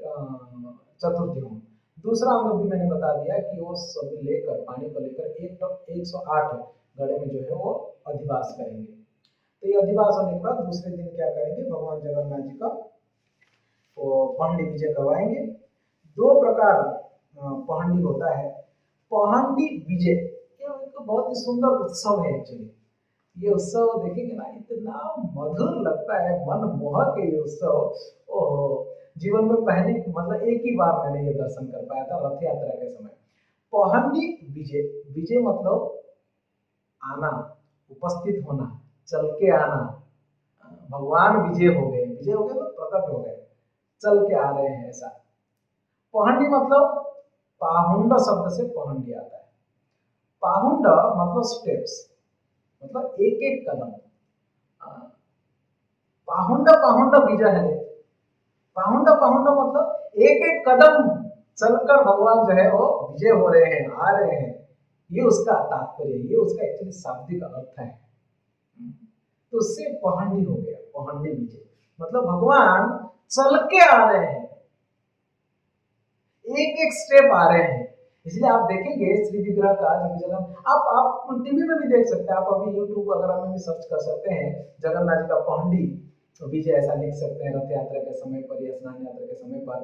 Speaker 1: चतुर्थी होम, दूसरा अंग भी मैंने बता दिया कि वो सब लेकर पानी को लेकर 108 गड्ढे में जो है वो अधिवास करेंगे। तो ये अधिवास होने के बाद दूसरे दिन क्या करेंगे, भगवान जगन्नाथ जी का वो पहंडी विजय करवाएंगे। 2 प्रकार पहंडी होता है। पहंडी विजय ये एक बहुत ही सुंदर उत्सव है एक्चुअली। ये उत्सव देखेंगे ना, इतना मधुर लगता है, मनमोहक है ये उत्सव। ओहो, जीवन में पहले मतलब एक ही बार मैंने ये दर्शन कर पाया था रथ यात्रा के समय। पहंडी विजय, विजय मतलब आना, उपस्थित होना, चल के आना। भगवान विजय हो गए, विजय हो गए तो प्रकट हो गए, चल के आ रहे हैं ऐसा। पहंडी मतलब पाहुंड शब्द से पहंडी आता है। पाहुंड मतलब स्टेप्स, मतलब एक एक कदम। पाहुंड पाहुंड विजय है, पाहुंड पाहुंड मतलब एक एक कदम चलकर भगवान जो है वो विजय हो रहे हैं, आ रहे हैं। ये उसका तात्पर्य, ये उसका एक्चुअली शाब्दिक अर्थ है। तो उससे पहंडी हो गया, पहंडी विजय मतलब भगवान चल के आ रहे हैं, एक एक स्टेप आ रहे हैं। इसलिए आप देखेंगे श्री विग्रह का जगह आप टीवी में भी देख सकते हैं, आप अभी यूट्यूब वगैरह में भी सर्च कर सकते हैं, जगन्नाथ जी का पहंडी विजय ऐसा लिख सकते हैं रथ यात्रा के समय पर या स्नान यात्रा के समय पर,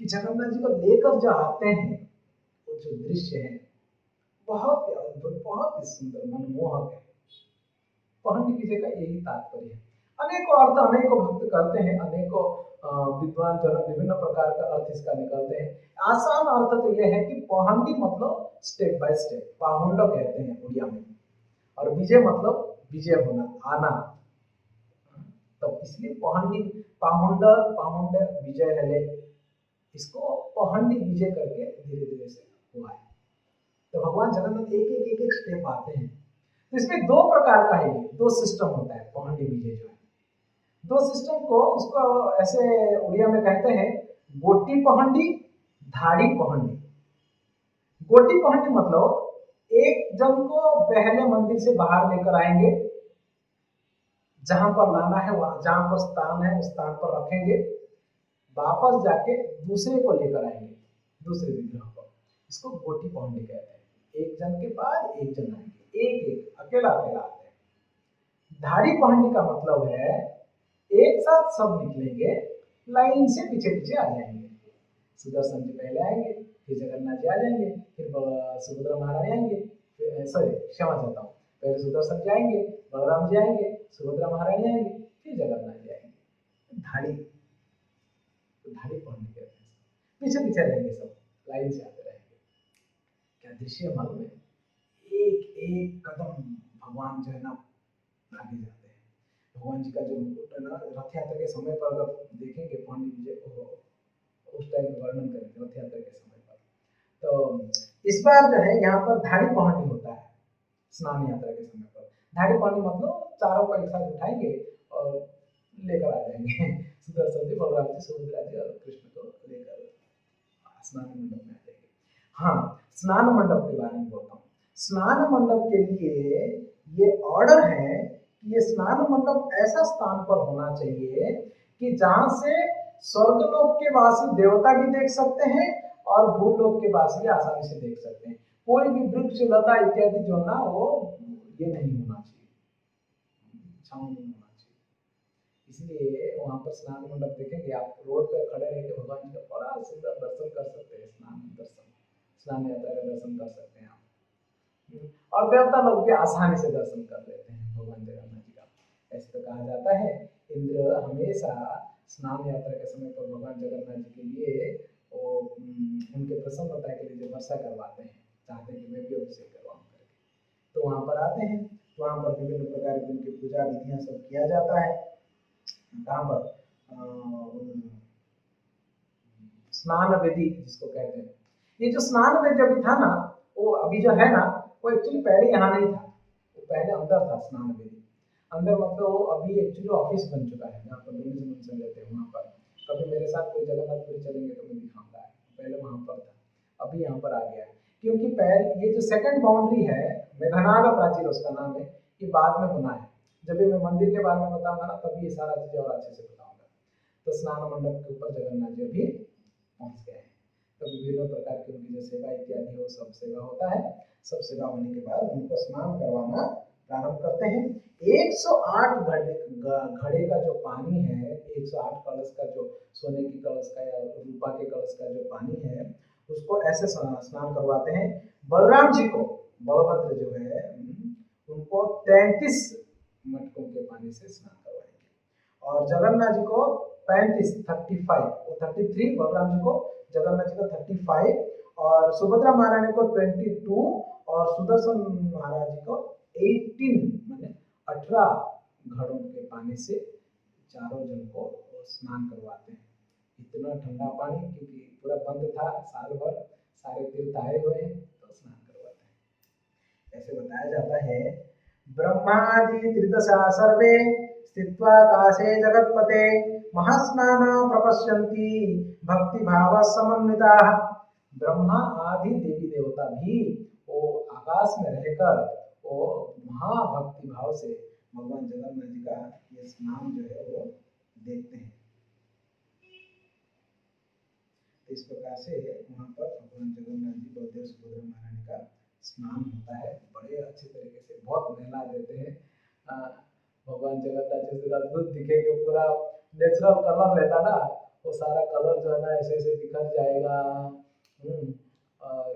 Speaker 1: कि जगन्नाथ जी को लेकर जो आते हैं वो जो दृश्य है बहुत ही अद्भुत, बहुत ही सुंदर, मनमोहक है। पहंडी विजय का यही तात्पर्य है। अनेकों अर्थ अनेकों भक्त करते हैं, अनेकों विद्वान जन विभिन्न प्रकार का अर्थ इसका निकालते हैं। आसान अर्थ तो यह है कि पहंडी मतलब स्टेप बाय स्टेप, पाहुंड कहते हैं उड़िया में, और विजय मतलब विजय होना, आना। तो इसलिए पहंडी पाहुंड पाहुंड विजय हेले, इसको पहंडी विजय करके धीरे धीरे से हुआ है। तो भगवान जगन्नाथ एक एक स्टेप आते हैं। तो इसमें दो प्रकार का है, ये दो सिस्टम होता है पहंडी विजय जो है। दो सिस्टम को उसको ऐसे उड़िया में कहते हैं गोटी पहंडी, धाड़ी पहंडी। गोटी पहंडी मतलब एक जन को पहले मंदिर से बाहर लेकर आएंगे, जहां पर लाना है वहां, जहां पर स्थान है उस स्थान पर रखेंगे, वापस जाके दूसरे को लेकर आएंगे, दूसरे विग्रह को। इसको गोटी पहंडी कहते हैं। एक जन के बाद एक जन आएंगे, एक एक अकेला अकेला आते हैं। धाड़ी पहंडी का मतलब है एक साथ सब निकलेंगे, लाइन से पीछे पीछे आ जाएंगे। सुदर्शन जी पहले आएंगे, फिर जगन्नाथ जी आ जाएंगे, फिर सुभद्रा महारानी आएंगे, सॉरी क्षमा चाहता हूँ, पहले सुदर्शन जी आएंगे, बलराम जी आएंगे, सुभद्रा महारानी आएंगे, फिर जगन्नाथ जी आएंगे। धाड़ी, तो धाड़ी पहंडी कहते हैं। पीछे पीछे रहेंगे सब, लाइन से आते रहेंगे। क्या दृश्य मालूम है, एक एक कदम भगवान जो है ना आगे जाते हैं। भगवान जी का जो मुकुट है ना, रथ यात्रा के समय पर अगर देखेंगे पहंडी विजय को, उस टाइम में वर्णन करेंगे रथ यात्रा के समय पर। तो इस बार जो है यहाँ पर धाड़ी पहंडी होता है स्नान यात्रा के समय पर। धाड़ी पहंडी मतलब चारों को एक साथ उठाएंगे और लेकर आ जाएंगे। सुदर्शन जी, बलराम जी, सुभद्रा जी और कृष्ण को लेकर स्नान मंडप में आ जाएंगे। हाँ, स्नान मंडप के बारे में बोलता हूँ। स्नान मंडप के लिए ये ऑर्डर है कि ये स्नान मंडप ऐसा स्थान पर होना चाहिए कि जहां से स्वर्गलोक के वासी देवता भी देख सकते हैं और भूलोक के वासी भी आसानी से देख सकते हैं। कोई भी वृक्ष लता इत्यादि जो ना वो ये नहीं होना चाहिए, छांव नहीं होना चाहिए। इसलिए वहां पर स्नान मंडप देखेंगे आप, रोड पर खड़े रह के भगवान जी का बड़ा सुंदर दर्शन कर सकते हैं। स्नान यात्रा का दर्शन कर सकते हैं आप। और देवता लोग भी आसानी से दर्शन कर लेते हैं भगवान जगन्नाथ जी का। ऐसे तो कहा जाता है इंद्र हमेशा स्नान यात्रा के समय पर भगवान जगन्नाथ जी के लिए वो उनके प्रसन्नता के लिए जो वर्षा करवाते हैं, चाहते हैं कि मैं भी अभिषेक करवाऊं करके। तो वहां पर आते हैं, तो वहां पर विभिन्न प्रकार की उनकी पूजा विधियां सब किया जाता है। कहाँ पर स्नान वेदी जिसको कहते हैं। ये जो स्नान वेदी अभी था ना, वो अभी जो है ना, वो एक्चुअली पहले यहाँ नहीं था, वो पहले अंदर था स्नान वेदी। अंदर मतलब वो अभी एक्चुअली ऑफिस बन चुका है, जहाँ पर डोमिशन रहते हैं वहाँ पर। कभी मेरे साथ कोई जगन्नाथपुरी चलेंगे तो मैं दिखाऊंगा। पहले वहाँ पर था, अभी यहाँ पर आ गया है। क्योंकि पहले ये जो सेकंड बाउंड्री है, मेघनाद प्राचीर उसका नाम है, ये बाद में बना है। जब भी मैं मंदिर के बारे में बताऊंगा ना, तभी ये सारा चीज़ और अच्छे से बताऊंगा। तो स्नान मंडप के ऊपर जगन्नाथ जी अभी पहुँच गए हैं। तो विभिन्न प्रकार की उनकी जो सेवा इत्यादि हो, सब सेवा होता है। सब सेवा होने के बाद उनको स्नान करवाना प्रारंभ करते हैं। 108 घड़े का जो पानी है, 108 कलश का, जो सोने की कलश का या रूपा के कलश का जो पानी है, उसको ऐसे स्नान करवाते हैं। बलराम जी को, बलभद्र जो है उनको 33 मटकों के पानी से स्नान करवाएंगे। और जगन्नाथ जी को 35 वो 33, बलराम जी को, जगन्नाथ जी को 35 और सुभद्रा महारानी को 22 और सुदर्शन महाराज जी को 18 माने 18 घड़ों के पानी से चारों जन को स्नान करवाते हैं। इतना ठंडा पानी, क्योंकि पूरा बंद था साल भर, सारे तीर्थ आए हुए हैं, तो स्नान करवाते हैं। ऐसे बताया जाता है, ब्रह्मादि त्रिदशा सर्वे स्थित्वा काशे जगत्पते महास्नान प्रपश्यन्ति भक्ति भाव समन्विताः। ब्रह्मा आदि देवी देवता भी वो आकाश में रहकर वो महाभक्ति भाव से भगवान जगन्नाथ जी का ये स्नान जो है वो देखते हैं। इस प्रकार से वहाँ पर भगवान जगन्नाथ जी, बलदेव, सुभद्रा महारानी का स्नान होता है बड़े अच्छे तरीके से, बहुत नहला देते हैं। भगवान जगन्नाथ जी अद्भुत दिखेंगे, पूरा नेचुरल कलर रहता ना, वो सारा कलर जो है ना ऐसे ऐसे बिखर जाएगा। और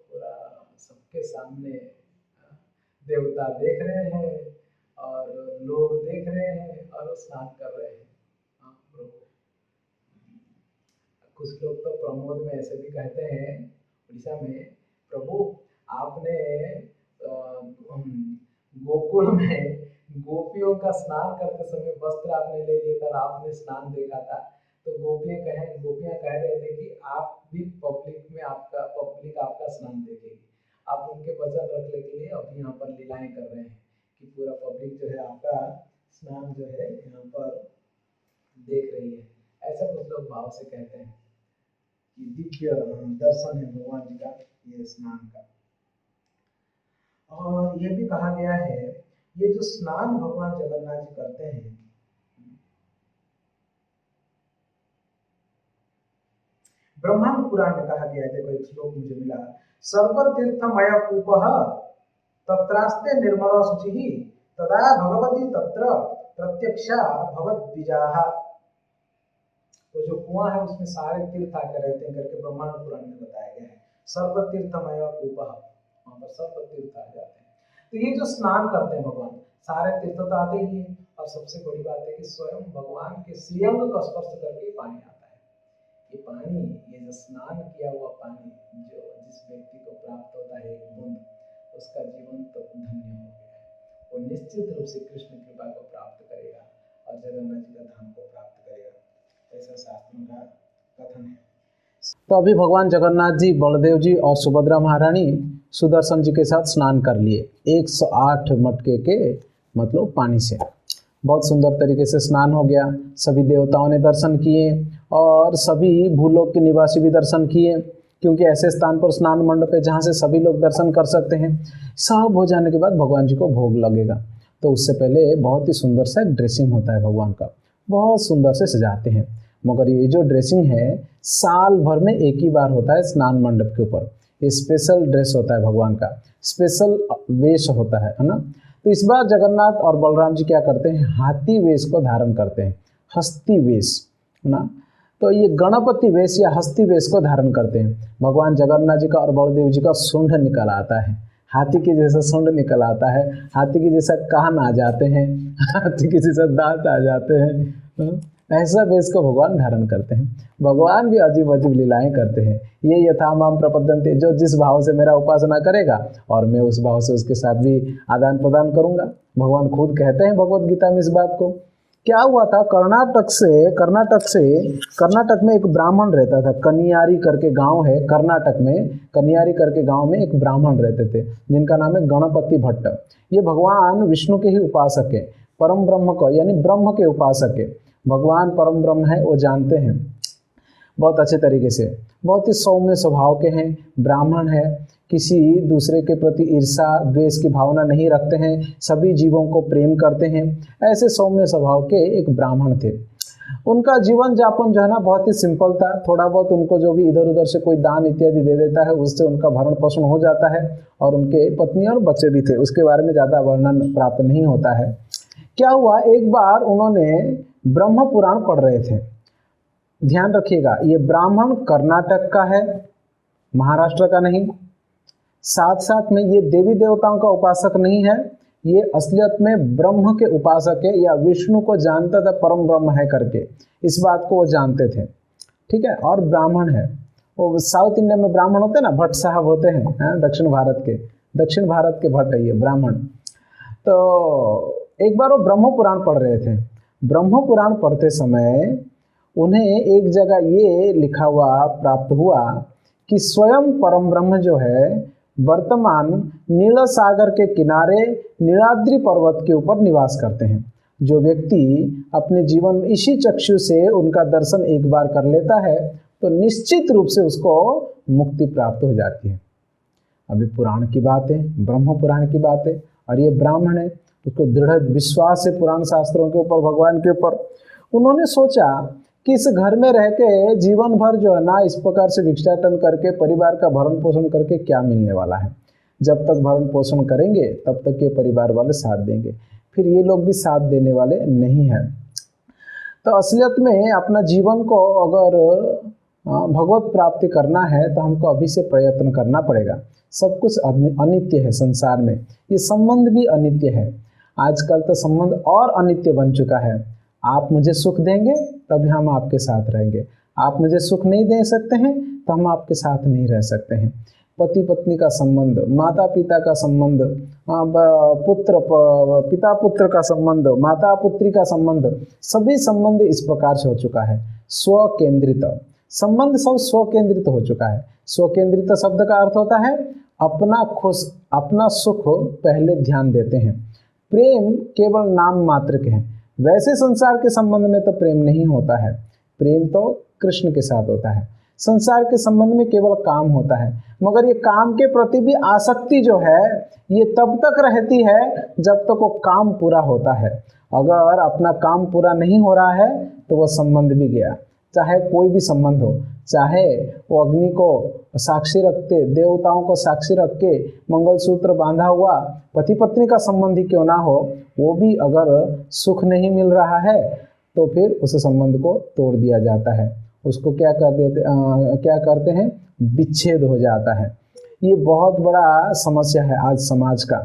Speaker 1: पूरा सबके सामने देवता देख रहे हैं और लोग देख रहे हैं और स्नान कर रहे हैं। कुछ लोग तो प्रमोद में ऐसे भी कहते हैं उड़ीसा में, प्रभु आपने गोकुल में गोपियों का स्नान करते समय वस्त्र आपने ले लिया था, आपने स्नान देखा था, तो गोपियां कह रहे थे कि आप भी पब्लिक आपका स्नान देखेगी। आप उनके वचन रखने के लिए अभी यहाँ पर लीलाएं कर रहे हैं कि पूरा पब्लिक जो है आपका स्नान जो है यहाँ पर देख रही है। ऐसा कुछ लोग भाव से कहते हैं कि दिव्य दर्शन है भगवान जी का ये स्नान का। और ये भी कहा गया है, ये जो स्नान भगवान जगन्नाथ जी करते हैं, ब्रह्मांड पुराण में कहा गया है, देखो एक श्लोक मुझे मिला, सर्वतीर्थमय कूपः तत्रास्ते निर्मला शुचिः तदा भगवती तत्र प्रत्यक्षा भवद्विजाः। तो जो कुआं है उसमें सारे तीर्थ आकर रहते हैं करके ब्रह्मांड पुराण में बताया गया है। सर्वतीर्थमय कूपः, वहां पर सर्व तीर्थ आ जाते हैं। तो ये जो स्नान करते हैं भगवान, सारे तीर्थ तो आते ही हैं, और सबसे बड़ी बात है कि स्वयं भगवान के श्रीअंग का स्पर्श करके पानी आता है। ये पानी, ये जो स्नान किया हुआ पानी जो जिस व्यक्ति को प्राप्त होता है एक बूंद, उसका जीवन तो धन्य हो गया है। वो निश्चित रूप से कृष्ण कृपा को प्राप्त करेगा और जगन्नाथ जी का धाम को प्राप्त करेगा, ऐसा शास्त्रों का कथन है।
Speaker 2: तो अभी भगवान जगन्नाथ जी, बलदेव जी और सुभद्रा महारानी सुदर्शन जी के साथ स्नान कर लिए 108 मटके के मतलब पानी से। बहुत सुंदर तरीके से स्नान हो गया। सभी देवताओं ने दर्शन किए और सभी भूलोक के निवासी भी दर्शन किए, क्योंकि ऐसे स्थान पर स्नान मंडप है जहाँ से सभी लोग दर्शन कर सकते हैं। सब हो जाने के बाद भगवान जी को भोग लगेगा, तो उससे पहले बहुत ही सुंदर सा ड्रेसिंग होता है भगवान का, बहुत सुंदर से सजाते हैं। मगर ये जो ड्रेसिंग है साल भर में एक ही बार होता है स्नान मंडप के ऊपर। ये स्पेशल ड्रेस होता है भगवान का, स्पेशल वेश होता है ना। तो इस बार जगन्नाथ और बलराम जी क्या करते हैं, हाथी वेश को धारण करते हैं, हस्ती वेश ना। तो ये गणपति वेश या हस्ती वेश को धारण करते हैं। भगवान जगन्नाथ जी का और बलदेव जी का सूंड निकल आता है, हाथी के जैसा सूंड निकल आता है, हाथी के जैसा कान आ जाते हैं, हाथी के जैसा दांत आ जाते हैं। ऐसा वेश को भगवान धारण करते हैं। भगवान भी अजीब अजीब लीलाएं करते हैं। ये यथा माम प्रपद्यन्ते, जो जिस भाव से मेरा उपासना करेगा और मैं उस भाव से उसके साथ भी आदान प्रदान करूंगा। भगवान खुद कहते हैं भगवद गीता में इस बात को। क्या हुआ था, कर्नाटक में एक ब्राह्मण रहता था, कनियारी करके गांव है कर्नाटक में, कनियारी करके गांव में एक ब्राह्मण रहते थे जिनका नाम है गणपति भट्ट। ये भगवान विष्णु के ही उपासक है, परम ब्रह्म को यानी ब्रह्म के उपासक है। भगवान परम ब्रह्म है वो जानते हैं बहुत अच्छे तरीके से, बहुत ही सौम्य स्वभाव के हैं, ब्राह्मण है, किसी दूसरे के प्रति ईर्षा द्वेष की भावना नहीं रखते हैं, सभी जीवों को प्रेम करते हैं। ऐसे सौम्य स्वभाव के एक ब्राह्मण थे। उनका जीवन यापन जो है ना बहुत ही सिंपल था। थोड़ा बहुत उनको जो भी इधर उधर से कोई दान इत्यादि दे देता है उससे उनका भरण पोषण हो जाता है, और उनके पत्नी और बच्चे भी थे, उसके बारे में ज़्यादा वर्णन प्राप्त नहीं होता है। क्या हुआ, एक बार उन्होंने ब्रह्म पुराण पढ़ रहे थे। ध्यान रखिएगा, ये ब्राह्मण कर्नाटक का है, महाराष्ट्र का नहीं। साथ साथ में ये देवी देवताओं का उपासक नहीं है, ये असलियत में ब्रह्म के उपासक है, या विष्णु को जानता था परम ब्रह्म है करके, इस बात को वो जानते थे। ठीक है, और ब्राह्मण है। वो साउथ इंडिया में ब्राह्मण होते हैं ना, भट्ट साहब होते हैं, दक्षिण भारत के भट्ट है ये ब्राह्मण। तो एक बार वो ब्रह्म पुराण पढ़ रहे थे। ब्रह्म पुराण पढ़ते समय उन्हें एक जगह ये लिखा हुआ प्राप्त हुआ कि स्वयं परम ब्रह्म जो है वर्तमान नील सागर के किनारे नीलाद्रि पर्वत के ऊपर निवास करते हैं। जो व्यक्ति अपने जीवन में इसी चक्षु से उनका दर्शन एक बार कर लेता है तो निश्चित रूप से उसको मुक्ति प्राप्त हो जाती है। अभी पुराण की बात है, ब्रह्म पुराण की बात है, और ये ब्राह्मण है, उसको दृढ़ विश्वास है पुराण शास्त्रों के ऊपर, भगवान के ऊपर। उन्होंने सोचा कि इस घर में रह के जीवन भर जो है ना इस प्रकार से भिक्षाटन करके परिवार का भरण पोषण करके क्या मिलने वाला है। जब तक भरण पोषण करेंगे तब तक ये परिवार वाले साथ देंगे, फिर ये लोग भी साथ देने वाले नहीं हैं। तो असलियत में अपना जीवन को अगर भगवत प्राप्ति करना है तो हमको अभी से प्रयत्न करना पड़ेगा। सब कुछ अनित्य है संसार में, ये संबंध भी अनित्य है। आजकल तो संबंध और अनित्य बन चुका है। आप मुझे सुख देंगे तभी हम आपके साथ रहेंगे, आप मुझे सुख नहीं दे सकते हैं तो हम आपके साथ नहीं रह सकते हैं। पति पत्नी का संबंध, माता पिता का संबंध, पिता पुत्र का संबंध, माता पुत्री का संबंध, सभी संबंध इस प्रकार से हो चुका है। स्वकेंद्रित संबंध सब स्वकेंद्रित हो चुका है। स्वकेंद्रित शब्द का अर्थ होता है अपना खुश, अपना सुख पहले ध्यान देते हैं। प्रेम केवल नाम मात्र के हैं। वैसे संसार के संबंध में तो प्रेम नहीं होता है, प्रेम तो कृष्ण के साथ होता है। संसार के संबंध में केवल काम होता है, मगर ये काम के प्रति भी आसक्ति जो है ये तब तक रहती है जब तक वो काम पूरा होता है। अगर अपना काम पूरा नहीं हो रहा है तो वह संबंध भी गया। चाहे कोई भी संबंध हो, चाहे वो अग्नि को साक्षी रखते, देवताओं को साक्षी रख के मंगलसूत्र बांधा हुआ पति पत्नी का संबंध ही क्यों ना हो, वो भी अगर सुख नहीं मिल रहा है तो फिर उस संबंध को तोड़ दिया जाता है। उसको क्या करते हैं, विच्छेद हो जाता है। ये बहुत बड़ा समस्या है आज समाज का।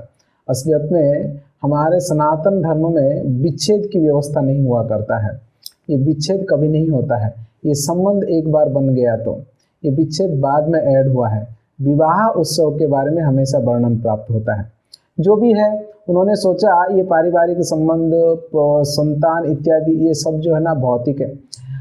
Speaker 2: असलियत में हमारे सनातन धर्म में विच्छेद की व्यवस्था नहीं हुआ करता है। ये विच्छेद कभी नहीं होता है। ये संबंध एक बार बन गया तो ये विच्छेद बाद में ऐड हुआ है। विवाह उत्सव के बारे में हमेशा वर्णन प्राप्त होता है। जो भी है उन्होंने सोचा ये पारिवारिक संबंध, संतान इत्यादि ये सब जो है ना भौतिक है।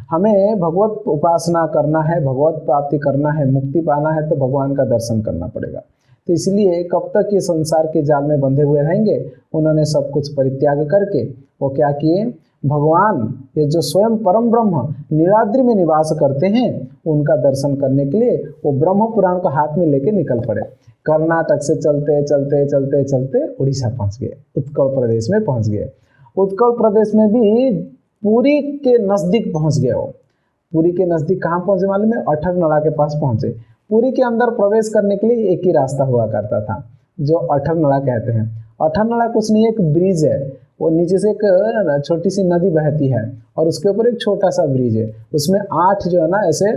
Speaker 2: हमें भगवत उपासना करना है, भगवत प्राप्ति करना है, मुक्ति पाना है तो भगवान का दर्शन करना पड़ेगा। तो इसलिए कब तक ये संसार के जाल में बंधे हुए रहेंगे, उन्होंने सब कुछ परित्याग करके वो क्या किए, भगवान ये जो स्वयं परम ब्रह्म नीलाद्रि में निवास करते हैं उनका दर्शन करने के लिए वो ब्रह्म पुराण को हाथ में लेके निकल पड़े। कर्नाटक से चलते चलते चलते चलते उड़ीसा पहुंच गए, उत्कल प्रदेश में पहुंच गए। उत्कल प्रदेश में भी पुरी के नज़दीक पहुंच गए। वो पुरी के नज़दीक कहाँ पहुंचे मालूम है, अठरनला के पास पहुंचे। पुरी के अंदर प्रवेश करने के लिए एक ही रास्ता हुआ करता था जो अठरनला कहते हैं। अठरनला कुछ नहीं, एक ब्रिज है। वो नीचे से एक छोटी सी नदी बहती है और उसके ऊपर एक छोटा सा ब्रिज है। उसमें 8 जो है ना ऐसे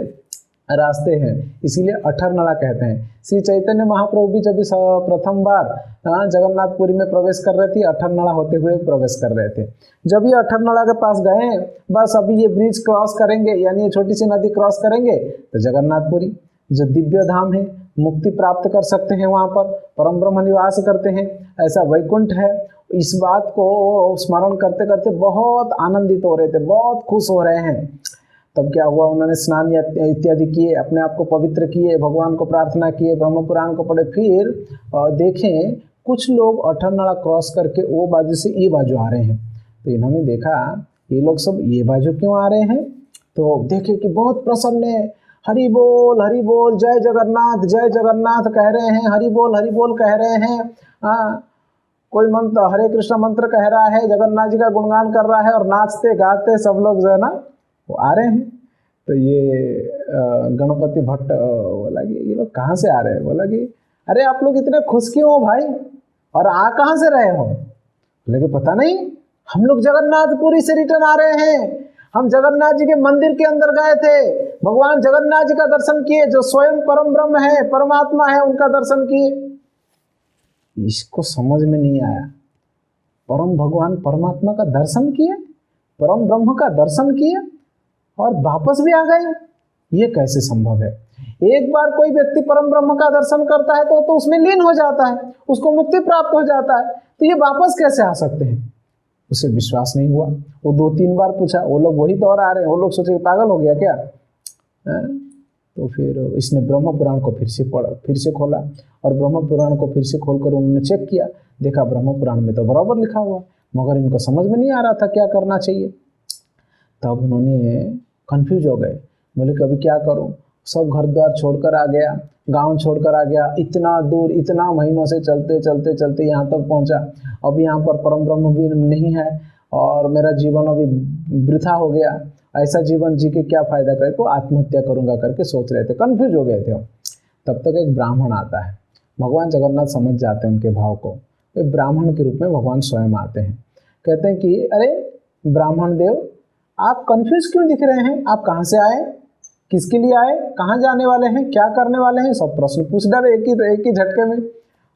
Speaker 2: रास्ते हैं, इसीलिए अठरनला कहते हैं। श्री चैतन्य महाप्रभु भी जब प्रथम बार जगन्नाथपुरी में प्रवेश कर रहे थे, अठरनला होते हुए प्रवेश कर रहे थे। जब ये अठरनला के पास गए, बस अभी ये ब्रिज क्रॉस करेंगे, यानी ये छोटी सी नदी क्रॉस करेंगे तो जगन्नाथपुरी जो दिव्य धाम है, मुक्ति प्राप्त कर सकते हैं, वहाँ पर परम ब्रह्म निवास करते हैं, ऐसा वैकुंठ है। इस बात को स्मरण करते करते बहुत आनंदित हो रहे थे, बहुत खुश हो रहे हैं। तब क्या हुआ, उन्होंने स्नान इत्यादि किए, अपने आप को पवित्र किए, भगवान को प्रार्थना किए, ब्रह्म पुराण को पढ़े। फिर देखें कुछ लोग अठरनला क्रॉस करके वो बाजू से ये बाजू आ रहे हैं। तो इन्होंने देखा ये लोग सब ये बाजू क्यों आ रहे हैं, तो देखे कि बहुत प्रसन्न है, हरि बोल जय जगन्नाथ कह रहे हैं, हरि बोल कह रहे हैं। कोई मंत्र हरे कृष्ण मंत्र कह रहा है, जगन्नाथ जी का गुणगान कर रहा है और नाचते गाते सब लोग जो है ना वो आ रहे हैं। तो ये गणपति भट्ट बोला कि ये लोग कहाँ से आ रहे हैं। बोला कि अरे आप लोग इतने खुश क्यों हो भाई, और आ कहाँ से रहे हो। बोले कि पता नहीं, हम लोग जगन्नाथपुरी से रिटर्न आ रहे हैं। हम जगन्नाथ जी के मंदिर के अंदर गए थे, भगवान जगन्नाथ जी का दर्शन किए, जो स्वयं परम ब्रह्म है, परमात्मा है, उनका दर्शन किए। इसको समझ में नहीं आया। परम भगवान परमात्मा का दर्शन किए, परम ब्रह्म का दर्शन किए और वापस भी आ गए, ये कैसे संभव है। एक बार कोई व्यक्ति परम ब्रह्म का दर्शन करता है तो उसमें लीन हो जाता है, उसको मुक्ति प्राप्त हो जाता है, तो ये वापस कैसे आ सकते हैं। उसे विश्वास नहीं हुआ। वो 2-3 बार पूछा, वो लोग वही दौर आ रहे हैं। वो लोग सोचे पागल हो गया क्या। तो फिर इसने ब्रह्म पुराण को फिर से खोला और ब्रह्म पुराण को फिर से खोलकर उन्होंने चेक किया, देखा ब्रह्म पुराण में तो बराबर लिखा हुआ, मगर इनको समझ में नहीं आ रहा था क्या करना चाहिए। तब उन्होंने कंफ्यूज हो गए, बोले कभी क्या करूं। सब घर द्वार छोड़कर आ गया, गांव छोड़कर आ गया, इतना दूर, इतना महीनों से चलते चलते चलते यहाँ तक पहुँचा। अब यहाँ पर परम ब्रह्म भी नहीं है और मेरा जीवन अभी वृथा हो गया, ऐसा जीवन जी के क्या फ़ायदा करके आत्महत्या करूँगा करके सोच रहे थे, कन्फ्यूज हो गए थे। तब तक एक ब्राह्मण आता है, भगवान जगन्नाथ समझ जाते हैं उनके भाव को। एक ब्राह्मण के रूप में भगवान स्वयं आते हैं, कहते हैं कि अरे ब्राह्मण देव, आप कन्फ्यूज क्यों दिख रहे हैं, आप कहाँ से आए, किसके लिए आए, कहाँ जाने वाले हैं, क्या करने वाले हैं, सब प्रश्न पूछ डाले एक ही झटके में।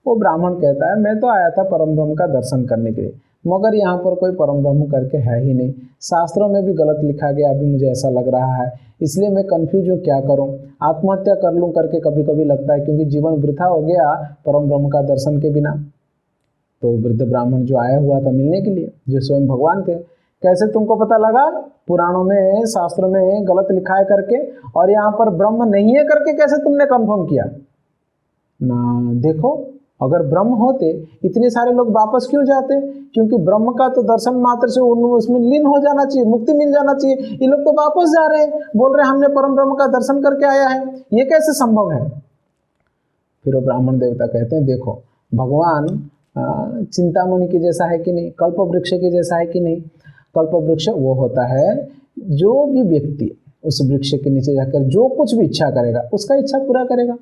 Speaker 2: वो ब्राह्मण कहता है मैं तो आया था परम ब्रह्म का दर्शन करने के लिए। मगर यहाँ पर कोई परम ब्रह्म करके है ही नहीं। शास्त्रों में भी गलत लिखा गया, अभी मुझे ऐसा लग रहा है, इसलिए मैं कंफ्यूज हूँ क्या करूँ, आत्महत्या कर लूँ करके कभी कभी लगता है, क्योंकि जीवन वृथा हो गया परम ब्रह्म का दर्शन के बिना। तो वृद्ध ब्राह्मण जो आया हुआ था मिलने के लिए, जो स्वयं भगवान थे, कैसे तुमको पता लगा? पुराणों में शास्त्रों में गलत लिखा है करके, और यहाँ पर ब्रह्म नहीं है करके कैसे तुमने कंफर्म किया? ना देखो, अगर ब्रह्म होते इतने सारे लोग वापस क्यों जाते? क्योंकि ब्रह्म का तो दर्शन मात्र से उसमें लीन हो जाना चाहिए, मुक्ति मिल जाना चाहिए। ये लोग तो वापस जा रहे हैं, बोल रहे हैं हमने परम ब्रह्म का दर्शन करके आया है, ये कैसे संभव है? फिर वो ब्राह्मण देवता कहते हैं देखो, भगवान चिंतामणि के जैसा है कि नहीं, कल्प वृक्ष के जैसा है कि नहीं? कल्प वृक्ष वो होता है जो भी व्यक्ति उस वृक्ष के नीचे जाकर जो कुछ भी इच्छा करेगा उसका इच्छा पूरा करेगा।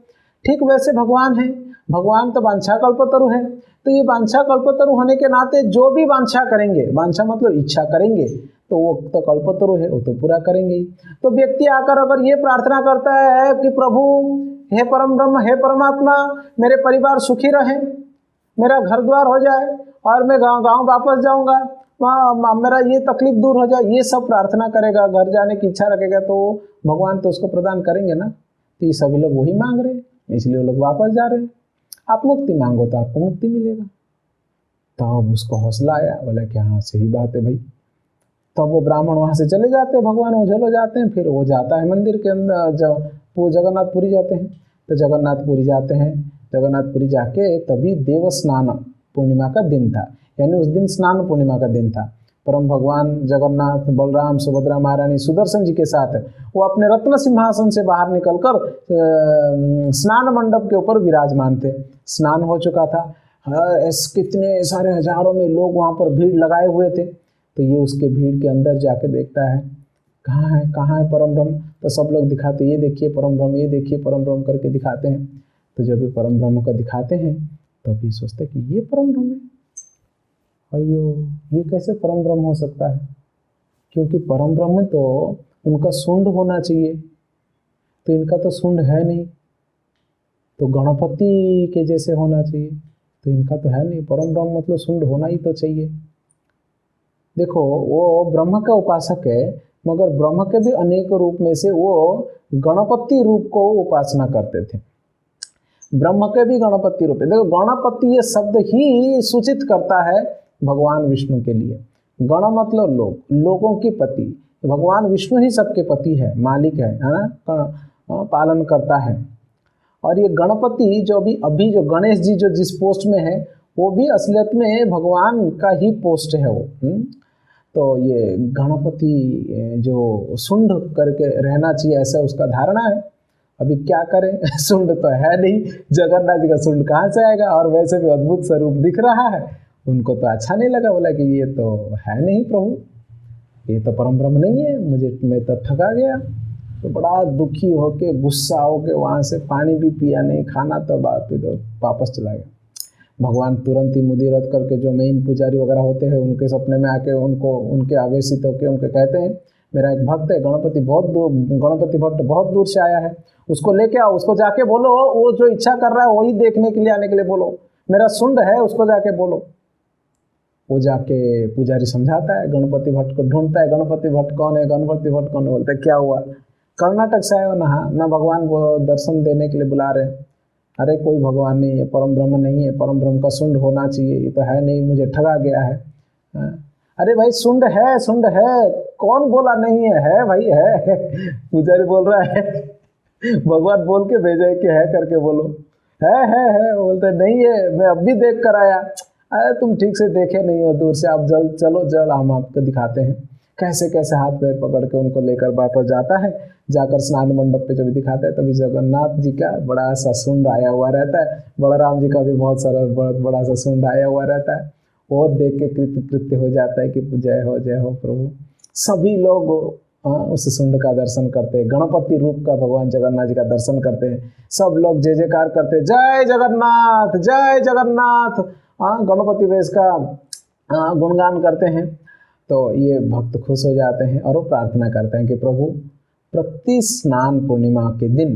Speaker 2: ठीक वैसे भगवान है, भगवान तो वांछा कल्पतरु है, तो ये वांछा कल्पतरु होने के नाते जो भी वांछा करेंगे, वांछा मतलब इच्छा करेंगे, तो वो तो कल्पतरु है, वो तो पूरा करेंगे ही। तो व्यक्ति आकर अगर ये प्रार्थना करता है कि प्रभु हे परम ब्रह्म, हे परमात्मा, मेरे परिवार सुखी रहे, मेरा घर द्वार हो जाए और मैं गांव वापस जाऊंगा, वहाँ मेरा ये तकलीफ दूर हो जाए, ये सब प्रार्थना करेगा, घर जाने की इच्छा रखेगा, तो भगवान तो उसको प्रदान करेंगे ना। तो ये सभी लोग वही मांग रहे हैं, इसलिए वो लोग वापस जा रहे हैं। आप मुक्ति मांगो तो आपको मुक्ति मिलेगा। तब उसको हौसला आया, बोला कि हाँ सही बात है भाई। तब वो ब्राह्मण वहाँ से चले जाते हैं, भगवान ओझल हो जाते हैं। फिर वो जाता है मंदिर के अंदर, जब वो जगन्नाथपुरी जाते हैं, तो जगन्नाथपुरी जाते हैं, जगन्नाथपुरी जाके तभी देव स्नान पूर्णिमा का दिन था, यानी उस दिन स्नान पूर्णिमा का दिन था। परम भगवान जगन्नाथ, बलराम, सुभद्रा महारानी, सुदर्शन जी के साथ वो अपने रत्न सिंहासन से बाहर निकलकर स्नान मंडप के ऊपर विराजमान थे। स्नान हो चुका था, कितने सारे हजारों में लोग वहाँ पर भीड़ लगाए हुए थे। तो ये उसके भीड़ के अंदर जाके देखता है, कहाँ है परम ब्रह्म? तो सब लोग दिखाते, ये देखिए परम ब्रह्म, ये देखिए परम ब्रह्म करके दिखाते हैं। तो जब ये परम ब्रह्म को दिखाते हैं तब ये सोचते कि ये परम ब्रह्म है। अयो, ये कैसे परम ब्रह्म हो सकता है? क्योंकि परम ब्रह्म तो उनका शुंड होना चाहिए, तो इनका तो शुंड है नहीं। तो गणपति के जैसे होना चाहिए, तो इनका तो है नहीं। परम ब्रह्म मतलब शुंड होना ही तो चाहिए। देखो, वो ब्रह्म का उपासक है, मगर ब्रह्म के भी अनेक रूप में से वो गणपति रूप को उपासना करते थे। ब्रह्म के भी गणपति रूप है। देखो, गणपति ये शब्द ही सूचित करता है भगवान विष्णु के लिए। गण मतलब लोग, लोगों की पति। भगवान विष्णु ही सबके पति है, मालिक है ना, पालन करता है। और ये गणपति जो अभी जो गणेश जी जो जिस पोस्ट में है, वो भी असलियत में भगवान का ही पोस्ट है वो। तो ये गणपति जो शुंड करके रहना चाहिए, ऐसा उसका धारणा है। अभी क्या करें, शुंड तो है नहीं, जगन्नाथ जी का शुंड कहाँ से आएगा? और वैसे भी अद्भुत स्वरूप दिख रहा है, उनको तो अच्छा नहीं लगा। बोला कि ये तो है नहीं प्रभु, ये तो परम ब्रह्म नहीं है, मैं तो ठगा गया। तो बड़ा दुखी होके, गुस्सा होके वहाँ से पानी भी पिया नहीं, खाना तो बात पे तो वापस चला गया। भगवान तुरंत ही मुदिरत करके जो मेन पुजारी वगैरह होते हैं उनके सपने में आके उनके आवेशित होके उनके कहते हैं, मेरा एक भक्त है गणपति भट्ट बहुत दूर से आया है, उसको लेके आओ, उसको जाके बोलो वो जो इच्छा कर रहा है वही देखने के लिए आने के लिए बोलो, मेरा शुंड है उसको जाके बोलो। वो जाके पुजारी समझाता है, गणपति भट्ट को ढूंढता है, गणपति भट्ट कौन है, गणपति भट्ट कौन है? बोलता है क्या हुआ, कर्नाटक से आए हो ना भगवान वो दर्शन देने के लिए बुला रहे हैं। अरे कोई भगवान नहीं है, परम ब्रह्म नहीं है, परम ब्रह्म का शुंड होना चाहिए, ये तो है नहीं, मुझे ठगा गया है। अरे भाई शुंड है, कौन बोला नहीं है भाई है। पुजारी बोल रहा है, भगवान बोल के भेजा है कि है करके बोलो, है। बोलते नहीं है, मैं अब भी देख कर आया। अरे तुम ठीक से देखे नहीं हो, दूर से आप चलो हम आपको दिखाते हैं। कैसे कैसे हाथ पैर पकड़ के उनको लेकर वापस जाता है। जाकर स्नान मंडप पे जब दिखाता है तभी जगन्नाथ जी का बड़ा सा शुंड आया हुआ रहता है, बलराम जी का भी बहुत बड़ा सा शुंड आया हुआ रहता है। वो देख के कृत्य हो जाता है कि जय हो प्रभु। सभी लोग उस शुंड का दर्शन करते हैं, गणपति रूप का भगवान जगन्नाथ जी का दर्शन करते हैं। सब लोग जय जयकार करते हैं, जय जगन्नाथ। गणपति वेश का गुणगान करते हैं। तो ये भक्त खुश हो जाते हैं और वो प्रार्थना करते हैं कि प्रभु प्रति स्नान पूर्णिमा के दिन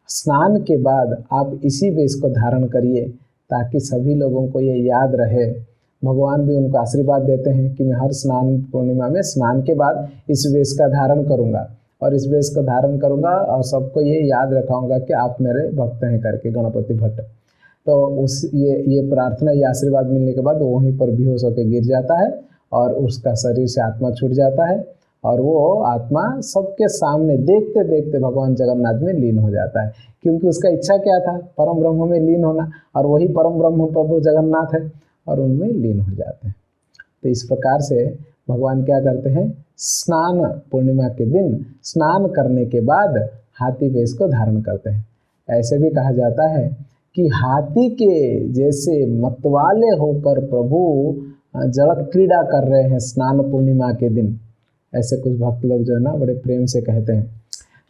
Speaker 2: स्नान के बाद आप इसी वेश को धारण करिए, ताकि सभी लोगों को ये याद रहे भगवान भी उनको आशीर्वाद देते हैं कि मैं हर स्नान पूर्णिमा में स्नान के बाद इस वेश का धारण करूँगा और इस वेश का धारण करूँगा और सबको ये याद रखाऊंगा कि आप मेरे भक्त हैं करके, गणपति भट्ट। तो उस ये प्रार्थना, ये आशीर्वाद मिलने के बाद वो वहीं पर बेहोश होकर गिर जाता है और उसका शरीर से आत्मा छूट जाता है और वो आत्मा सबके सामने देखते देखते भगवान जगन्नाथ में लीन हो जाता है, क्योंकि उसका इच्छा क्या था, परम ब्रह्म में लीन होना, और वही परम ब्रह्म प्रभु जगन्नाथ है और उनमें लीन हो जाते हैं। तो इस प्रकार से भगवान क्या करते हैं, स्नान पूर्णिमा के दिन स्नान करने के बाद हाथी वेश को धारण करते हैं। ऐसे भी कहा जाता है कि हाथी के जैसे मतवाले होकर प्रभु जल क्रीड़ा कर रहे हैं स्नान पूर्णिमा के दिन, ऐसे कुछ भक्त लोग जो है ना बड़े प्रेम से कहते हैं।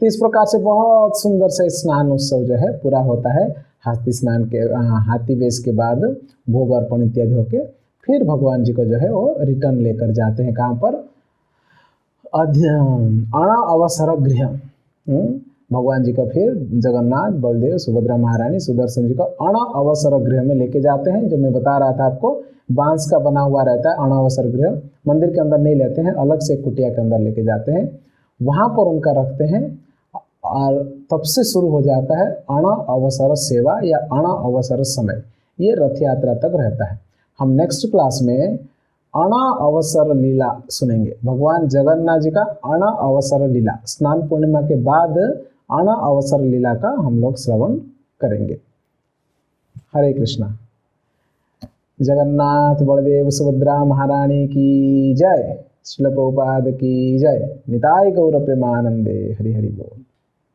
Speaker 2: तो इस प्रकार से बहुत सुंदर से स्नान उत्सव जो है पूरा होता है। हाथी स्नान के हाथी वेश के बाद भोग अर्पण इत्यादि होके फिर भगवान जी को जो है वो रिटर्न लेकर जाते हैं, कहाँ पर, अण अवसर गृह। भगवान जी को फिर जगन्नाथ, बलदेव, सुभद्रा महारानी, सुदर्शन जी को अण अवसर गृह में लेके जाते हैं, जो मैं बता रहा था आपको, बांस का बना हुआ रहता है अण अवसर गृह। मंदिर के अंदर नहीं लेते हैं, अलग से कुटिया के अंदर लेके जाते हैं, वहाँ पर उनका रखते हैं और तब से शुरू हो जाता है अण अवसर सेवा या अण अवसर समय, ये रथ यात्रा तक रहता है। हम नेक्स्ट क्लास में अण अवसर लीला सुनेंगे, भगवान जगन्नाथ जी का अण अवसर लीला, स्नान पूर्णिमा के बाद अण अवसर लीला का हम लोग श्रवण करेंगे। हरे कृष्णा। जगन्नाथ बलदेव सुभद्रा महारानी की जय, श्रील प्रभुपाद की जय। निताय गौर प्रेमानंदे। हरि हरि बोल।